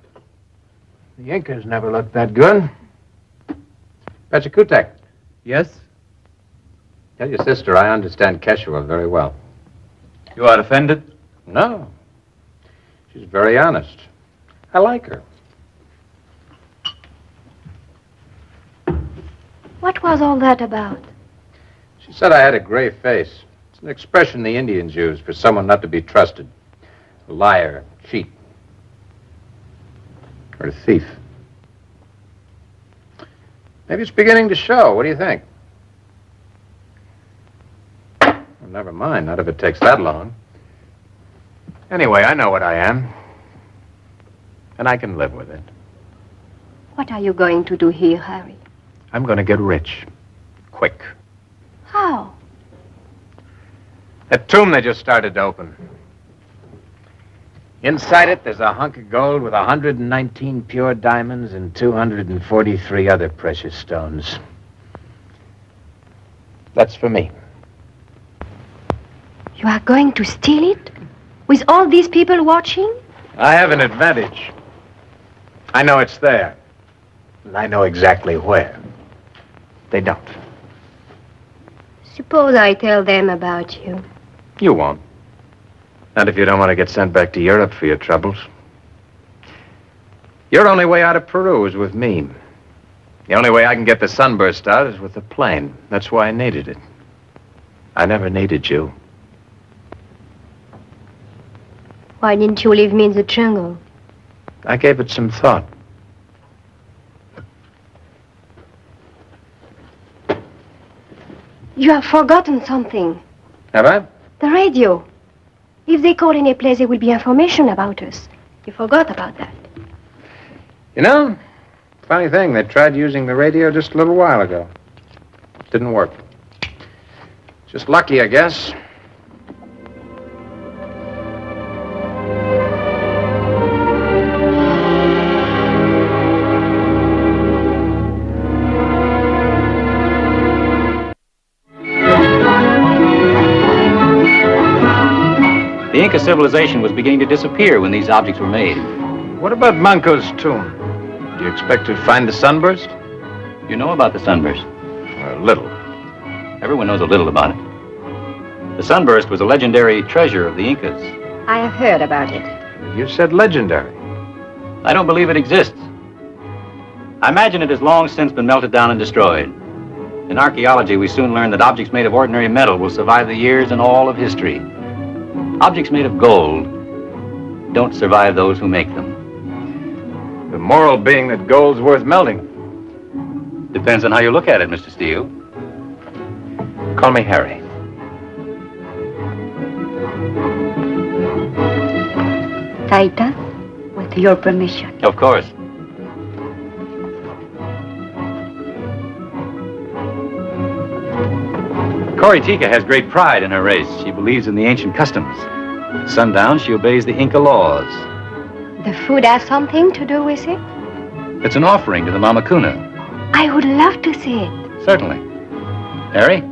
The Incas never looked that good. Pachacutec. Yes? Tell your sister I understand Quechua very well. You are offended? No. She's very honest. I like her. What was all that about? She said I had a gray face. It's an expression the Indians use for someone not to be trusted. A liar, cheat, or a thief. Maybe it's beginning to show. What do you think? Well, never mind, not if it takes that long. Anyway, I know what I am. And I can live with it. What are you going to do here, Harry? I'm going to get rich. Quick. How? That tomb they just started to open. Inside it, there's a hunk of gold with 119 pure diamonds and 243 other precious stones. That's for me. You are going to steal it? With all these people watching? I have an advantage. I know it's there. And I know exactly where. They don't. Suppose I tell them about you. You won't. Not if you don't want to get sent back to Europe for your troubles. Your only way out of Peru is with me. The only way I can get the sunburst out is with the plane. That's why I needed it. I never needed you. Why didn't you leave me in the jungle? I gave it some thought. You have forgotten something. Have I? The radio. If they call any place, there will be information about us. You forgot about that. You know, funny thing, they tried using the radio just a little while ago. Didn't work. Just lucky, I guess. The Inca civilization was beginning to disappear when these objects were made. What about Manco's tomb? Do you expect to find the sunburst? You know about the sunburst? A little. Everyone knows a little about it. The sunburst was a legendary treasure of the Incas. I have heard about it. You said legendary. I don't believe it exists. I imagine it has long since been melted down and destroyed. In archaeology, we soon learn that objects made of ordinary metal will survive the years and all of history. Objects made of gold don't survive those who make them. The moral being that gold's worth melting. Depends on how you look at it, Mr. Steele. Call me Harry. Taita, with your permission. Of course. Coritica has great pride in her race. She believes in the ancient customs. At sundown, she obeys the Inca laws. The food has something to do with it? It's an offering to the Mamacuna. I would love to see it. Certainly. Harry?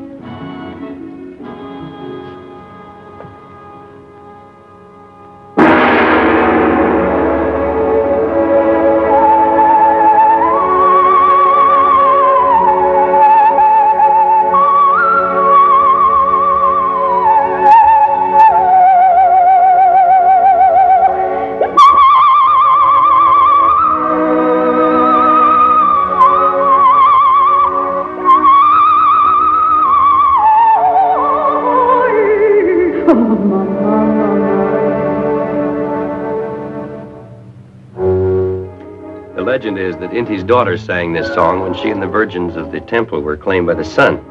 The legend is that Inti's daughter sang this song when she and the virgins of the temple were claimed by the sun.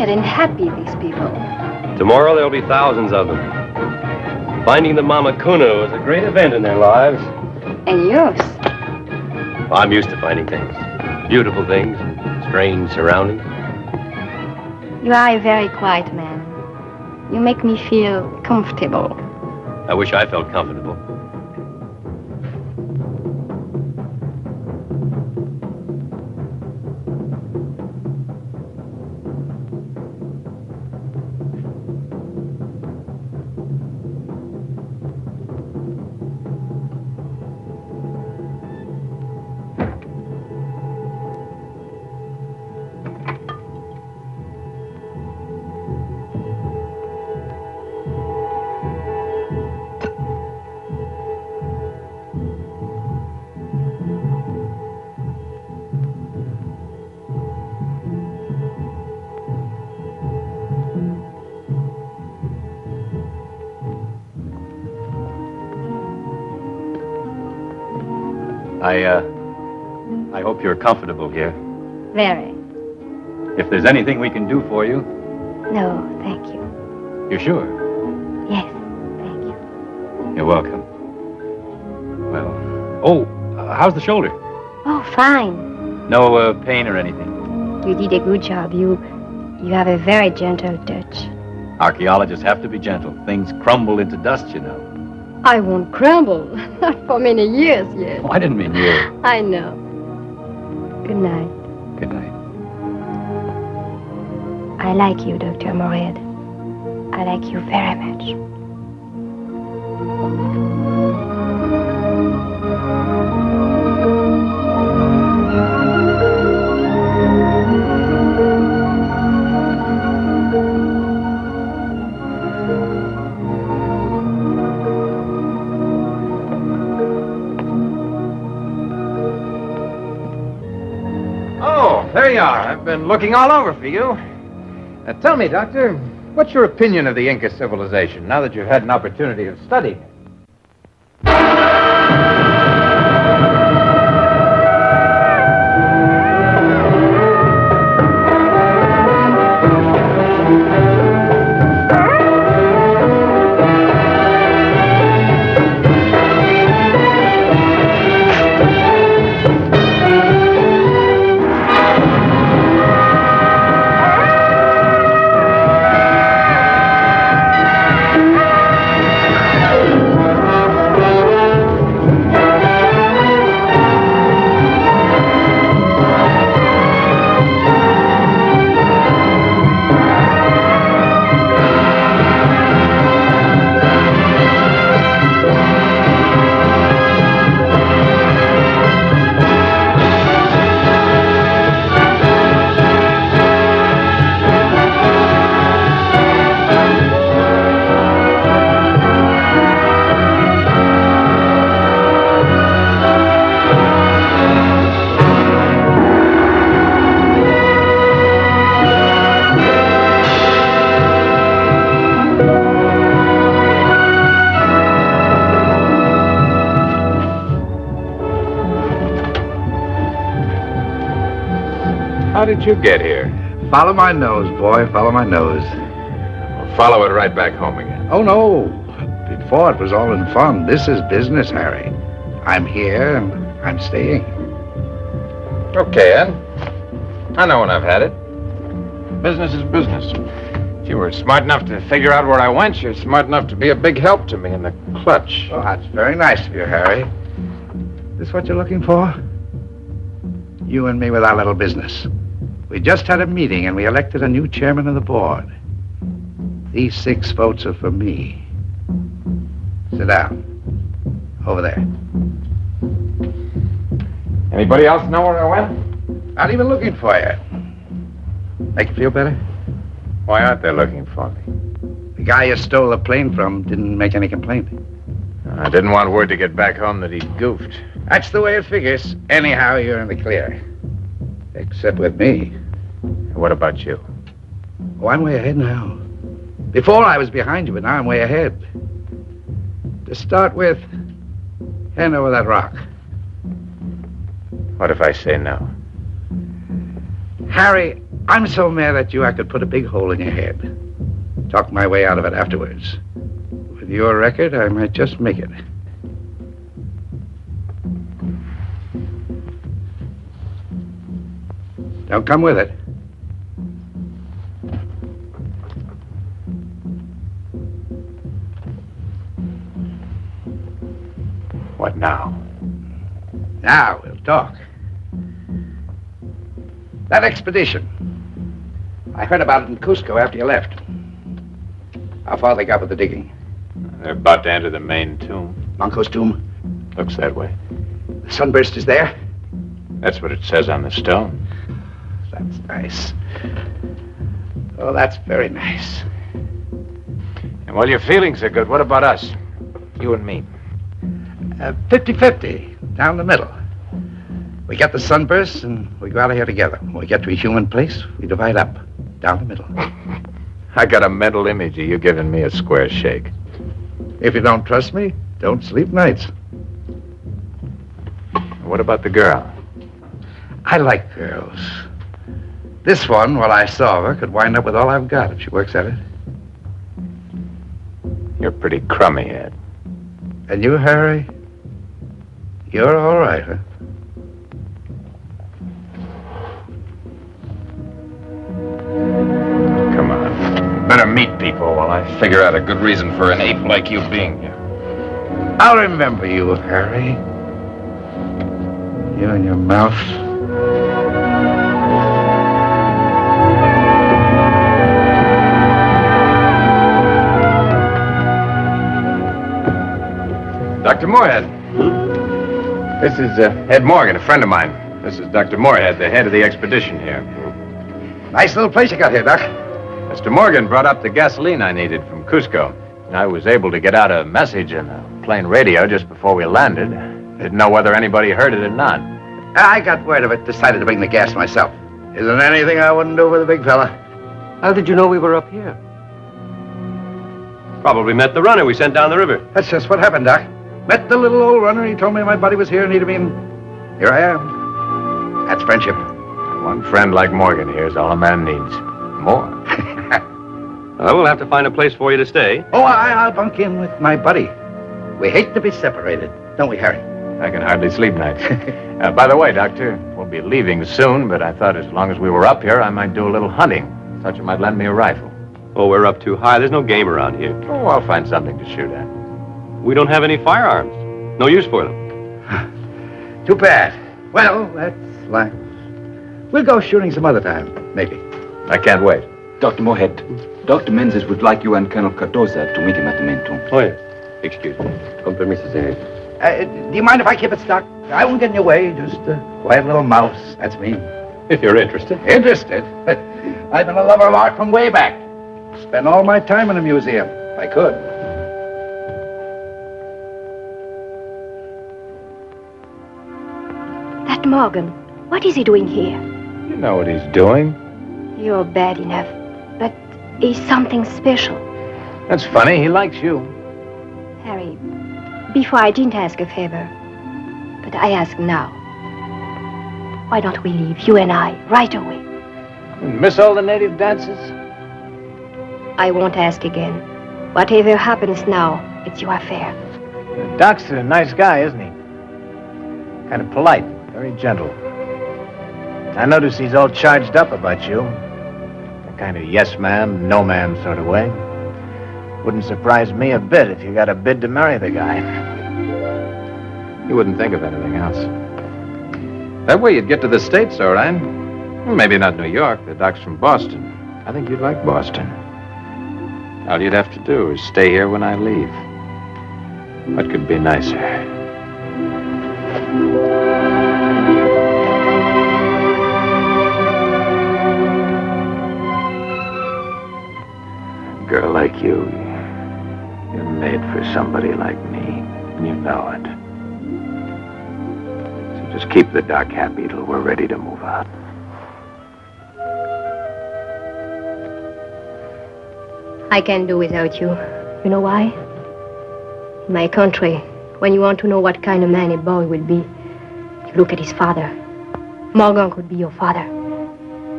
And happy, these people. Tomorrow there'll be thousands of them. Finding the Mama Kuna was a great event in their lives. And yours? Well, I'm used to finding things. Beautiful things and strange surroundings. You are a very quiet man. You make me feel comfortable. I wish I felt comfortable. I hope you're comfortable here. Very. If there's anything we can do for you. No, thank you. You're sure? Yes, thank you. You're welcome. Well, how's the shoulder? Oh, fine. No pain or anything? You did a good job. You have a very gentle touch. Archaeologists have to be gentle. Things crumble into dust, you know. I won't crumble. Not for many years yet. Oh, I didn't mean you. I know. Good night. Good night. I like you, Dr. Maurey. I like you very much. There you are. I've been looking all over for you. Tell me, Doctor, what's your opinion of the Inca civilization now that you've had an opportunity of studying it? How did you get here? Follow my nose, boy. Follow my nose. Well, follow it right back home again. Oh, no. Before it was all in fun. This is business, Harry. I'm here and I'm staying. Okay, Ed. I know when I've had it. Business is business. If you were smart enough to figure out where I went, you're smart enough to be a big help to me in the clutch. Oh, that's very nice of you, Harry. This what you're looking for? You and me with our little business. We just had a meeting and we elected a new chairman of the board. These 6 votes are for me. Sit down. Over there. Anybody else know where I went? Not even looking for you. Make you feel better? Why aren't they looking for me? The guy you stole the plane from didn't make any complaint. I didn't want word to get back home that he'd goofed. That's the way it figures. Anyhow, you're in the clear. Except with me. What about you? Oh, I'm way ahead now. Before I was behind you, but now I'm way ahead. To start with, hand over that rock. What if I say no? Harry, I'm so mad at you I could put a big hole in your head. Talk my way out of it afterwards. With your record, I might just make it. Don't come with it. What now? Now we'll talk. That expedition. I heard about it in Cusco after you left. How far they got with the digging? They're about to enter the main tomb. Manco's tomb? Looks that way. The sunburst is there? That's what it says on the stone. That's nice. Oh, that's very nice. And while your feelings are good, what about us? You and me. 50-50, down the middle. We get the sunburst and we go out of here together. When we get to a human place, we divide up, down the middle. I got a mental image of you giving me a square shake. If you don't trust me, don't sleep nights. What about the girl? I like girls. This one, while I saw her, could wind up with all I've got if she works at it. You're pretty crummy, Ed. And you, Harry? You're all right, huh? Come on. Better meet people while I figure out a good reason for an ape like you being here. I'll remember you, Harry. You and your mouth. Dr. Moorhead. This is Ed Morgan, a friend of mine. This is Dr. Moorhead, the head of the expedition here. Nice little place you got here, Doc. Mr. Morgan brought up the gasoline I needed from Cusco. I was able to get out a message in a plane radio just before we landed. Didn't know whether anybody heard it or not. I got word of it, decided to bring the gas myself. Isn't anything I wouldn't do for the big fella. How did you know we were up here? Probably met the runner we sent down the river. That's just what happened, Doc. Met the little old runner. He told me my buddy was here and needed me, and here I am. That's friendship. One friend like Morgan here is all a man needs. More. Well, we'll have to find a place for you to stay. Oh, I'll bunk in with my buddy. We hate to be separated, don't we, Harry? I can hardly sleep nights. By the way, Doctor, we'll be leaving soon, but I thought as long as we were up here, I might do a little hunting. Thought you might lend me a rifle. Oh, we're up too high. There's no game around here. Oh, I'll find something to shoot at. We don't have any firearms. No use for them. Too bad. Well, that's life. We'll go shooting some other time, maybe. I can't wait. Dr. Moorhead, Dr. Menzies would like you and Colonel Cardoza to meet him at the main tomb. Oh, yes. Excuse me. Con permiso, señor. Do you mind if I keep it stuck? I won't get in your way. Just a quiet little mouse. That's me. If you're interested. Interested? I've been a lover of art from way back. Spend all my time in a museum, if I could. That Morgan, what is he doing here? You know what he's doing. You're bad enough, but he's something special. That's funny. He likes you. Harry, before I didn't ask a favor, but I ask now. Why don't we leave, you and I, right away? You miss all the native dances? I won't ask again. Whatever happens now, it's your affair. The doc's a nice guy, isn't he? Kind of polite, very gentle. I notice he's all charged up about you. A kind of yes man, no man sort of way. Wouldn't surprise me a bit if you got a bid to marry the guy. You wouldn't think of anything else. That way you'd get to the States, all right. Well, maybe not New York. The doc's from Boston. I think you'd like Boston. All you'd have to do is stay here when I leave. What could be nicer? A girl like you, you're made for somebody like me, and you know it. So just keep the doc happy till we're ready to move out. I can't do without you. You know why? In my country, when you want to know what kind of man a boy will be, you look at his father. Morgan could be your father.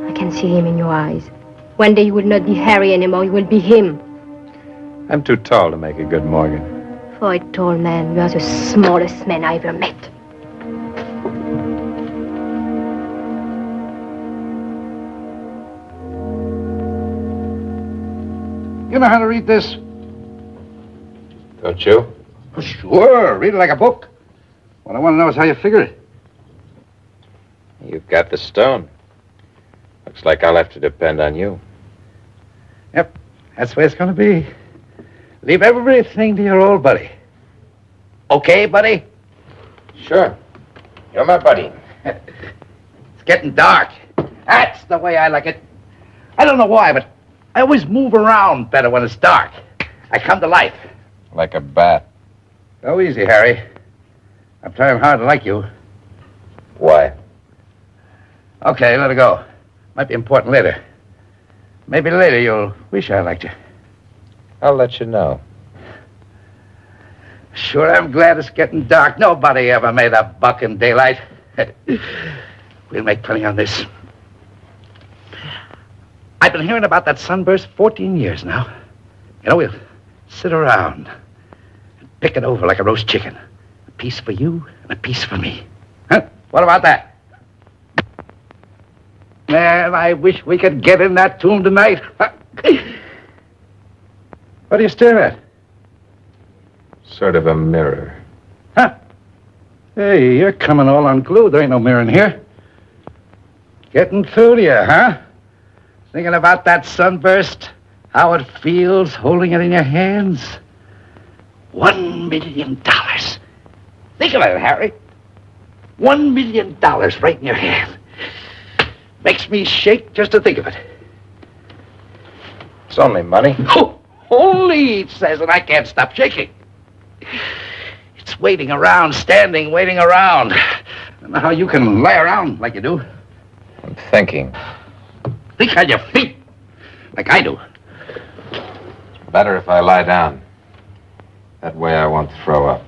I can see him in your eyes. One day you will not be Harry anymore, you will be him. I'm too tall to make a good Morgan. For a tall man, you are the smallest man I ever met. You know how to read this? Don't you? Oh, sure. Read it like a book. What I want to know is how you figure it. You've got the stone. Looks like I'll have to depend on you. Yep. That's the way it's going to be. Leave everything to your old buddy. Okay, buddy? Sure. You're my buddy. It's getting dark. That's the way I like it. I don't know why, but I always move around better when it's dark. I come to life. Like a bat. Go easy, Harry. I'm trying hard to like you. Why? Okay, let it go. Might be important later. Maybe later you'll wish I liked you. I'll let you know. Sure, I'm glad it's getting dark. Nobody ever made a buck in daylight. We'll make plenty on this. I've been hearing about that sunburst 14 years now. You know, we'll sit around and pick it over like a roast chicken. A piece for you and a piece for me. Huh? What about that? Man, I wish we could get in that tomb tonight. What are you staring at? Sort of a mirror. Huh? Hey, you're coming all unglued. There ain't no mirror in here. Getting through to you, huh? Thinking about that sunburst? How it feels holding it in your hands? $1 million. Think about it, Harry. $1 million right in your hand. Makes me shake just to think of it. It's only money. Oh, only, it says, and I can't stop shaking. It's waiting around, standing, waiting around. I don't know how you can lie around like you do. I'm thinking. Think on your feet, like I do. It's better if I lie down. That way I won't throw up.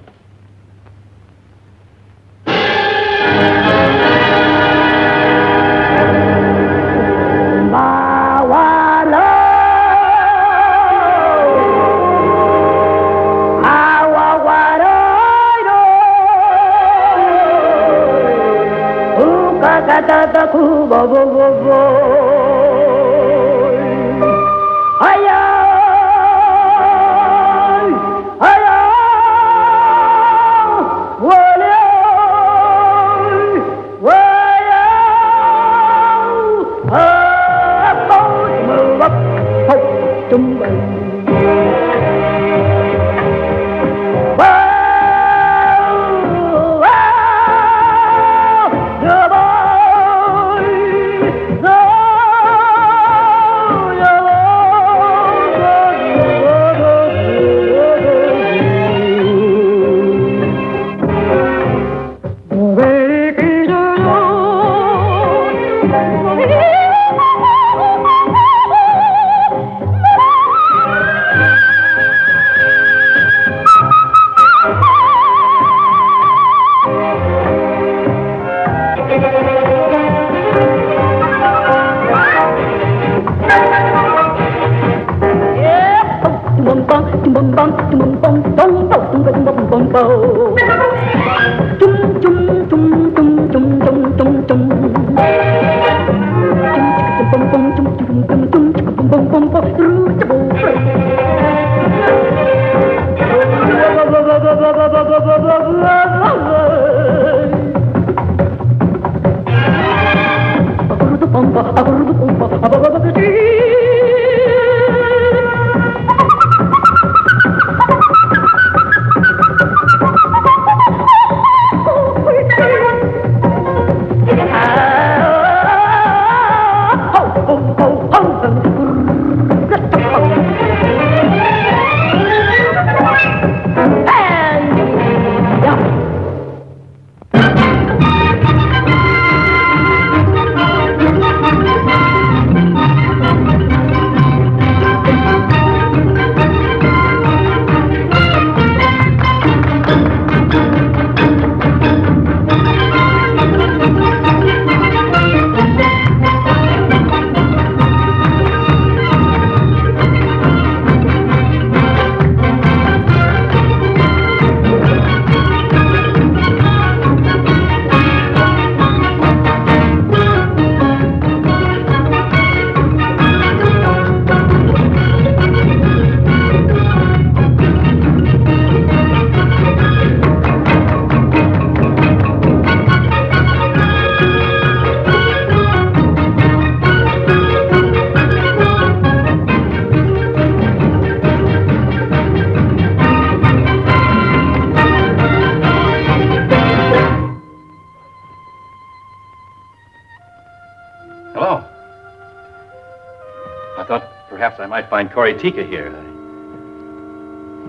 Perhaps I might find Coritica here.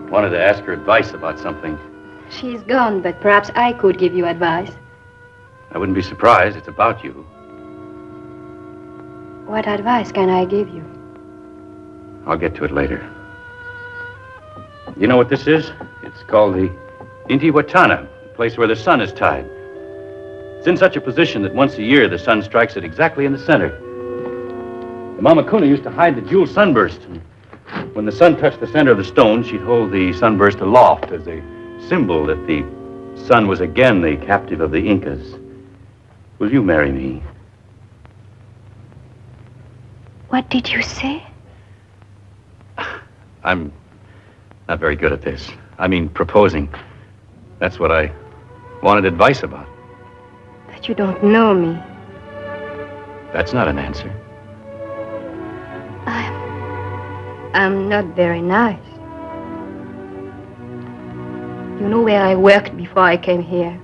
I wanted to ask her advice about something. She's gone, but perhaps I could give you advice. I wouldn't be surprised. It's about you. What advice can I give you? I'll get to it later. You know what this is? It's called the Intihuatana, a place where the sun is tied. It's in such a position that once a year the sun strikes it exactly in the center. The Mamakuna used to hide the jewel sunburst. And when the sun touched the center of the stone, she'd hold the sunburst aloft as a symbol that the sun was again the captive of the Incas. Will you marry me? What did you say? I'm not very good at this. I mean, proposing. That's what I wanted advice about. But you don't know me. That's not an answer. I'm not very nice. You know where I worked before I came here?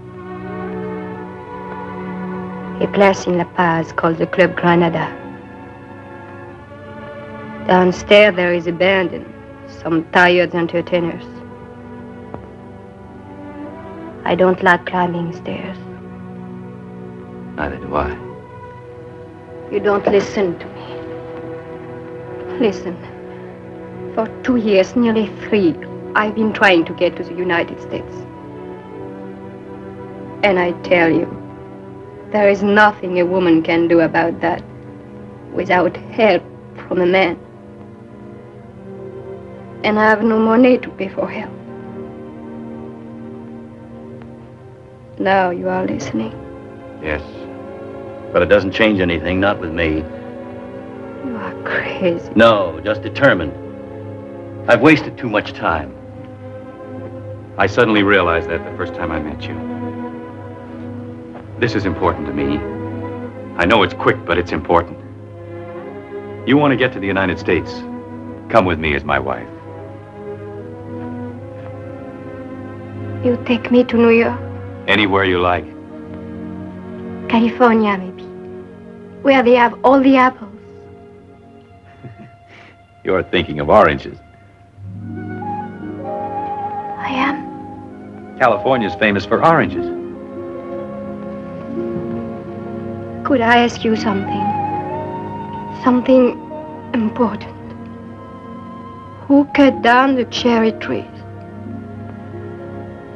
A place in La Paz called the Club Granada. Downstairs there is a band and some tired entertainers. I don't like climbing stairs. Neither do I. You don't listen to me. Listen. For 2 years, nearly 3, I've been trying to get to the United States. And I tell you, there is nothing a woman can do about that without help from a man. And I have no money to pay for help. Now you are listening. Yes. But it doesn't change anything, not with me. You are crazy. No, just determined. I've wasted too much time. I suddenly realized that the first time I met you. This is important to me. I know it's quick, but it's important. You want to get to the United States. Come with me as my wife. You take me to New York? Anywhere you like. California, maybe. Where they have all the apples. You're thinking of oranges. I am. California's famous for oranges. Could I ask you something? Something important. Who cut down the cherry trees?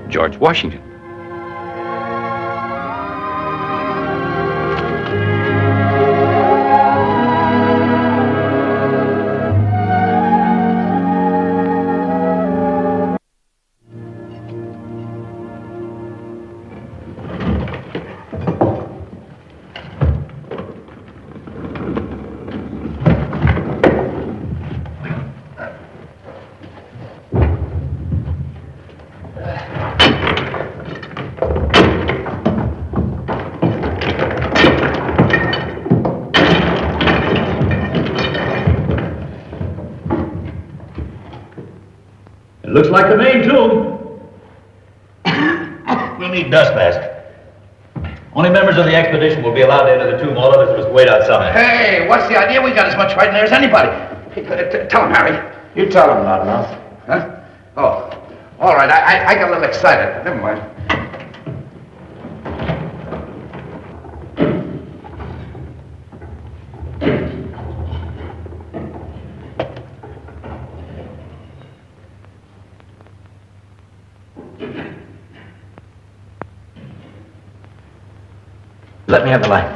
George Washington. Looks like the main tomb. We'll need dust masks. Only members of the expedition will be allowed to enter the tomb. All others must wait outside. Hey, what's the idea? We got as much right in there as anybody. Tell him, Harry. You tell him, Loudmouth. Huh? Oh, all right. I got a little excited. Never mind. Let me have the light.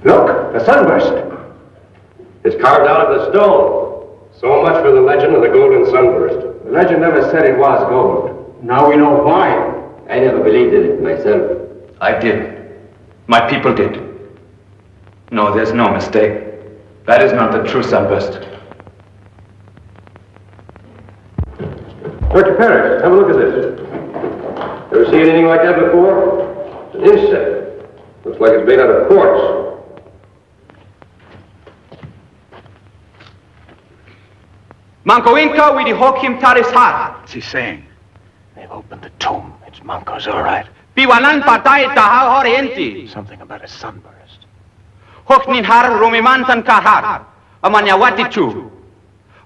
Look, a sunburst. It's carved out of the stone. So much for the legend of the golden sunburst. The legend never said it was gold. Now we know why. I never believed in it myself. I did. My people did. No, there's no mistake. That is not the true sunburst. Dr. Parrish, have a look at this. Ever seen anything like that before? It's an insect. Looks like it's made out of quartz. Manco Inca, we hokim taris har. What's he saying? They've opened the tomb. It's Manco's, all right. Piwanan patay taha orienti. Something about a sunburst. Hoknin har rumimantan kahar. Amanyawati chu.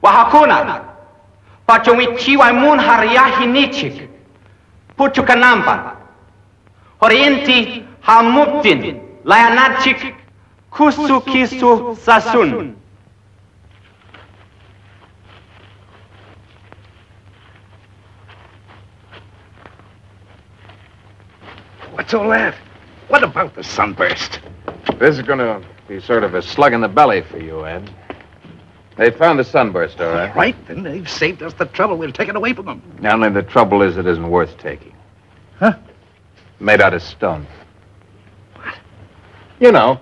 Wahakuna. Pachomit chiwa mun har yahinichik. Puchukanampa. Orienti hamuptin. Layanachik. Kusu kisu sasun. What's all that? What about the sunburst? This is going to be sort of a slug in the belly for you, Ed. They found the sunburst, all right? Right, then they've saved us the trouble. We'll take it away from them. Only the trouble is it isn't worth taking. Huh? Made out of stone. What? You know.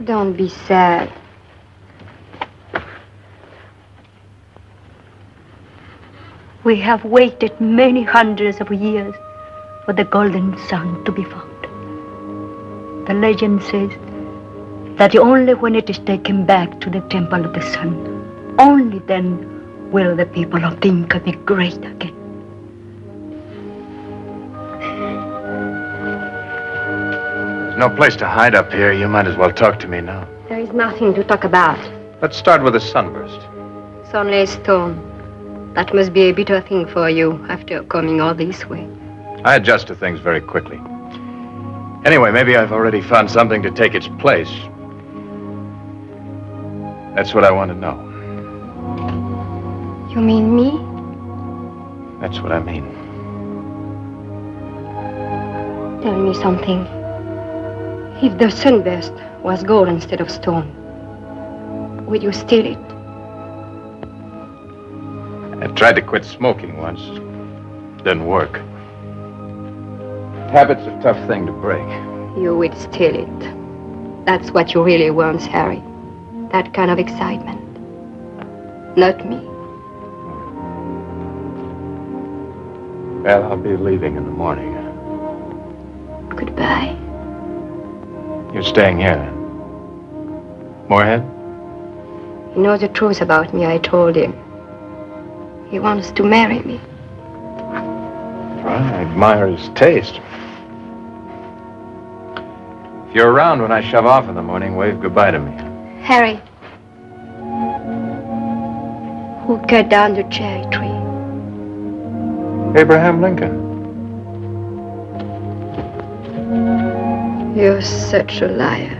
Don't be sad. We have waited many hundreds of years for the golden sun to be found. The legend says that only when it is taken back to the temple of the sun, only then will the people of the Inca be great again. There's no place to hide up here. You might as well talk to me now. There is nothing to talk about. Let's start with the sunburst. It's only a stone. That must be a bitter thing for you after coming all this way. I adjust to things very quickly. Anyway, maybe I've already found something to take its place. That's what I want to know. You mean me? That's what I mean. Tell me something. If the sunburst was gold instead of stone, would you steal it? I tried to quit smoking once. Didn't work. Habit's a tough thing to break. You would steal it. That's what you really want, Harry. That kind of excitement. Not me. Well, I'll be leaving in the morning. Goodbye. You're staying here, then? Moorhead? He knows the truth about me, I told him. He wants to marry me. I admire his taste. If you're around when I shove off in the morning, wave goodbye to me. Harry. Who cut down the cherry tree? Abraham Lincoln. You're such a liar.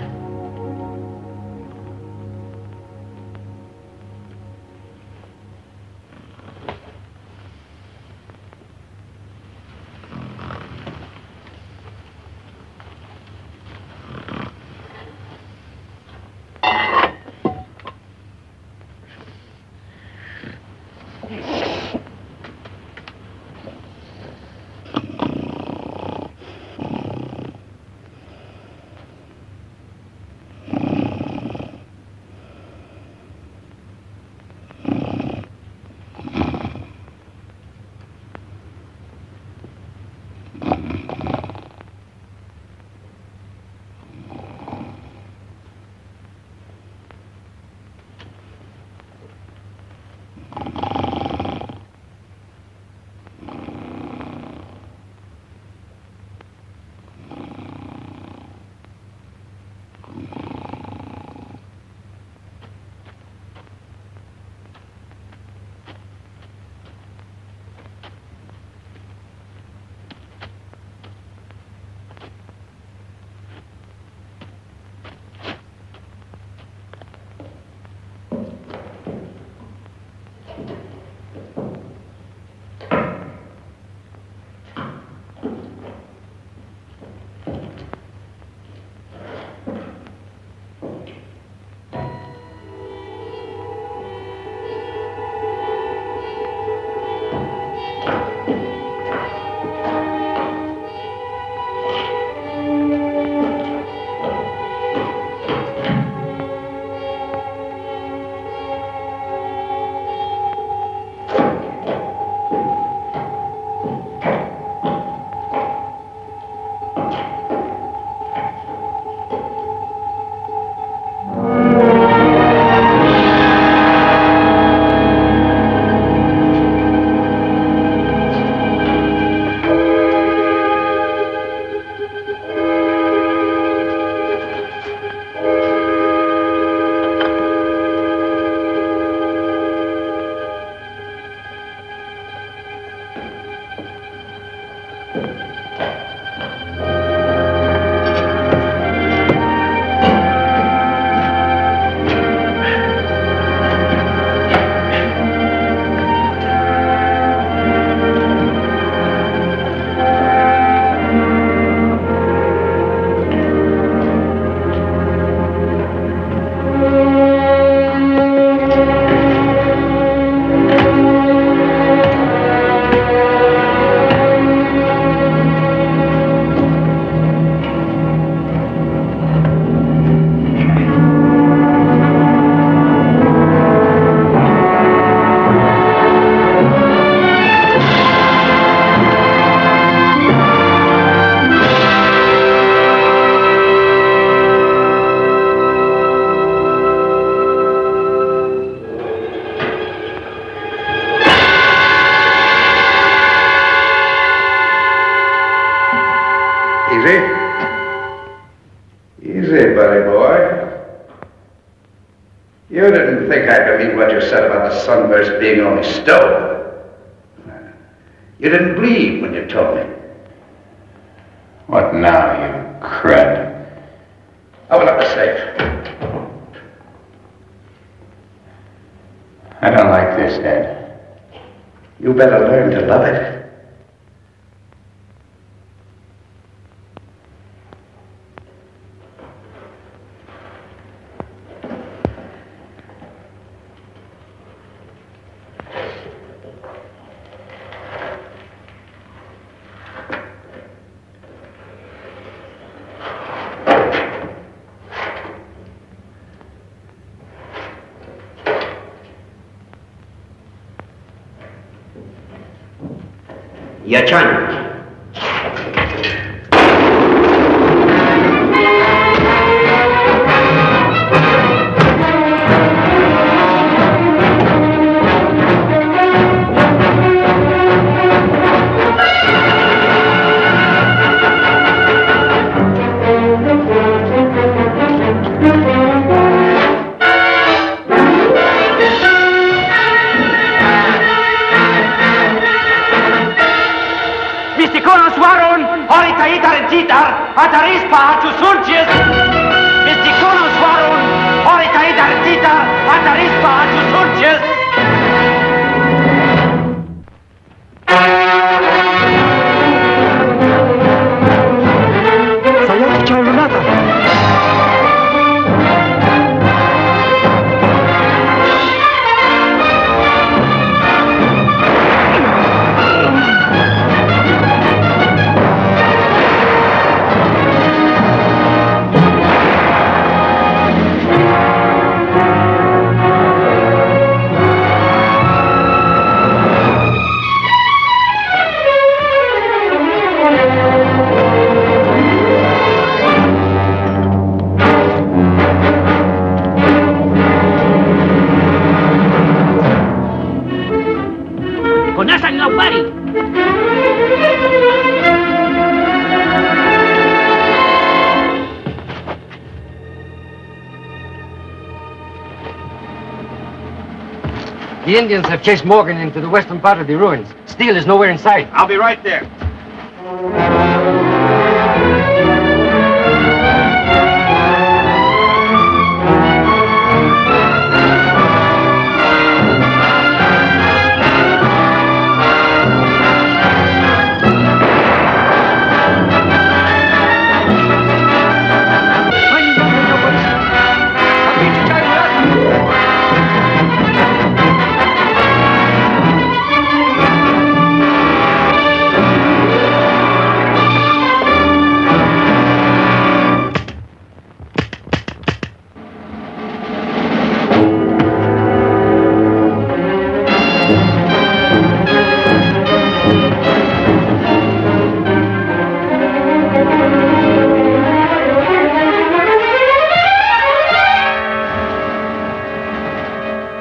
boy. You didn't think I believed what you said about the sunburst being only stone. You didn't believe when you told me. What now, you crud? Open up the safe. I don't like this, Ed. You better learn to love it. Your turn. The Indians have chased Morgan into the western part of the ruins. Steele is nowhere in sight. I'll be right there.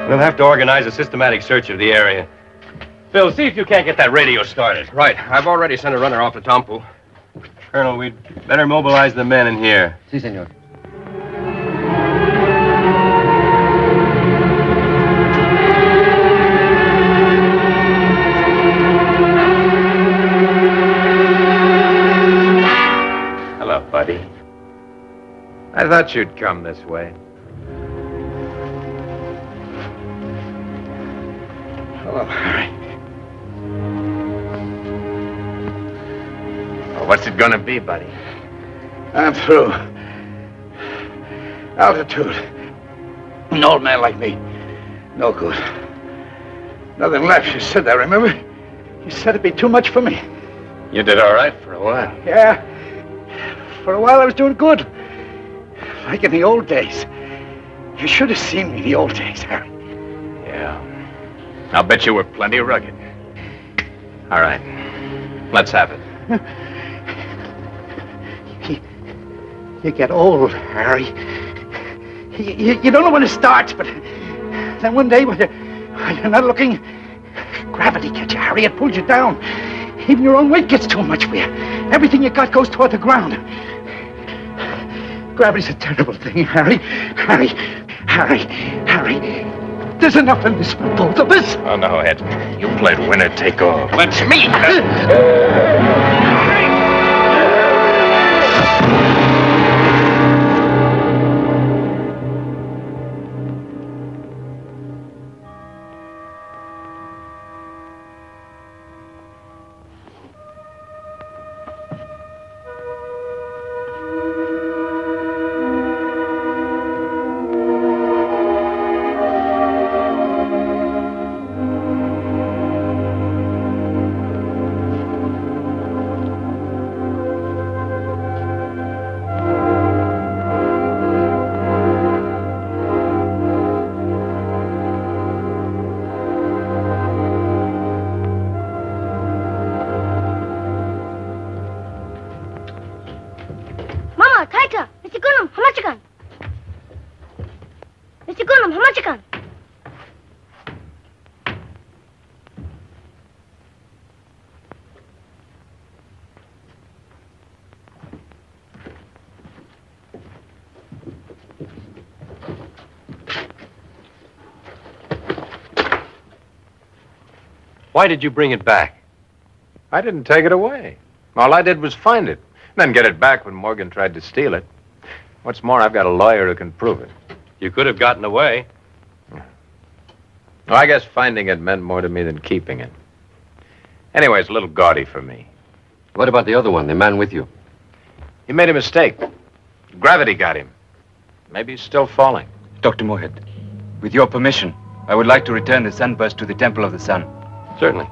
We'll have to organize a systematic search of the area. Phil, see if you can't get that radio started. Right. I've already sent a runner off to Tompu. Colonel, we'd better mobilize the men in here. Si, senor. Hello, buddy. I thought you'd come this way. Hello, Harry. Well, what's it gonna be, buddy? I'm through. Altitude. An old man like me. No good. Nothing left. You said that, remember? You said it'd be too much for me. You did all right for a while. Yeah. For a while I was doing good. Like in the old days. You should have seen me in the old days, Harry. Yeah. I'll bet you were plenty rugged. All right. Let's have it. You get old, Harry. You don't know when it starts, but then one day when you're not looking, gravity gets you, Harry. It pulls you down. Even your own weight gets too much for you. Everything you got goes toward the ground. Gravity's a terrible thing, Harry. Harry. There's enough in this for both of us. Oh, no, Ed. You played winner take all. That's me. Why did you bring it back? I didn't take it away. All I did was find it, then get it back when Morgan tried to steal it. What's more, I've got a lawyer who can prove it. You could have gotten away. Well, I guess finding it meant more to me than keeping it. Anyway, it's a little gaudy for me. What about the other one, the man with you? He made a mistake. Gravity got him. Maybe he's still falling. Dr. Moorhead, with your permission, I would like to return the sunburst to the Temple of the Sun. Certainly.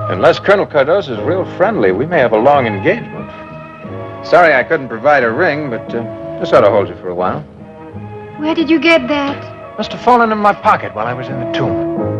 Unless Colonel Cardozo's real friendly, we may have a long engagement. Sorry I couldn't provide a ring, but this ought to hold you for a while. Where did you get that? Must have fallen in my pocket while I was in the tomb.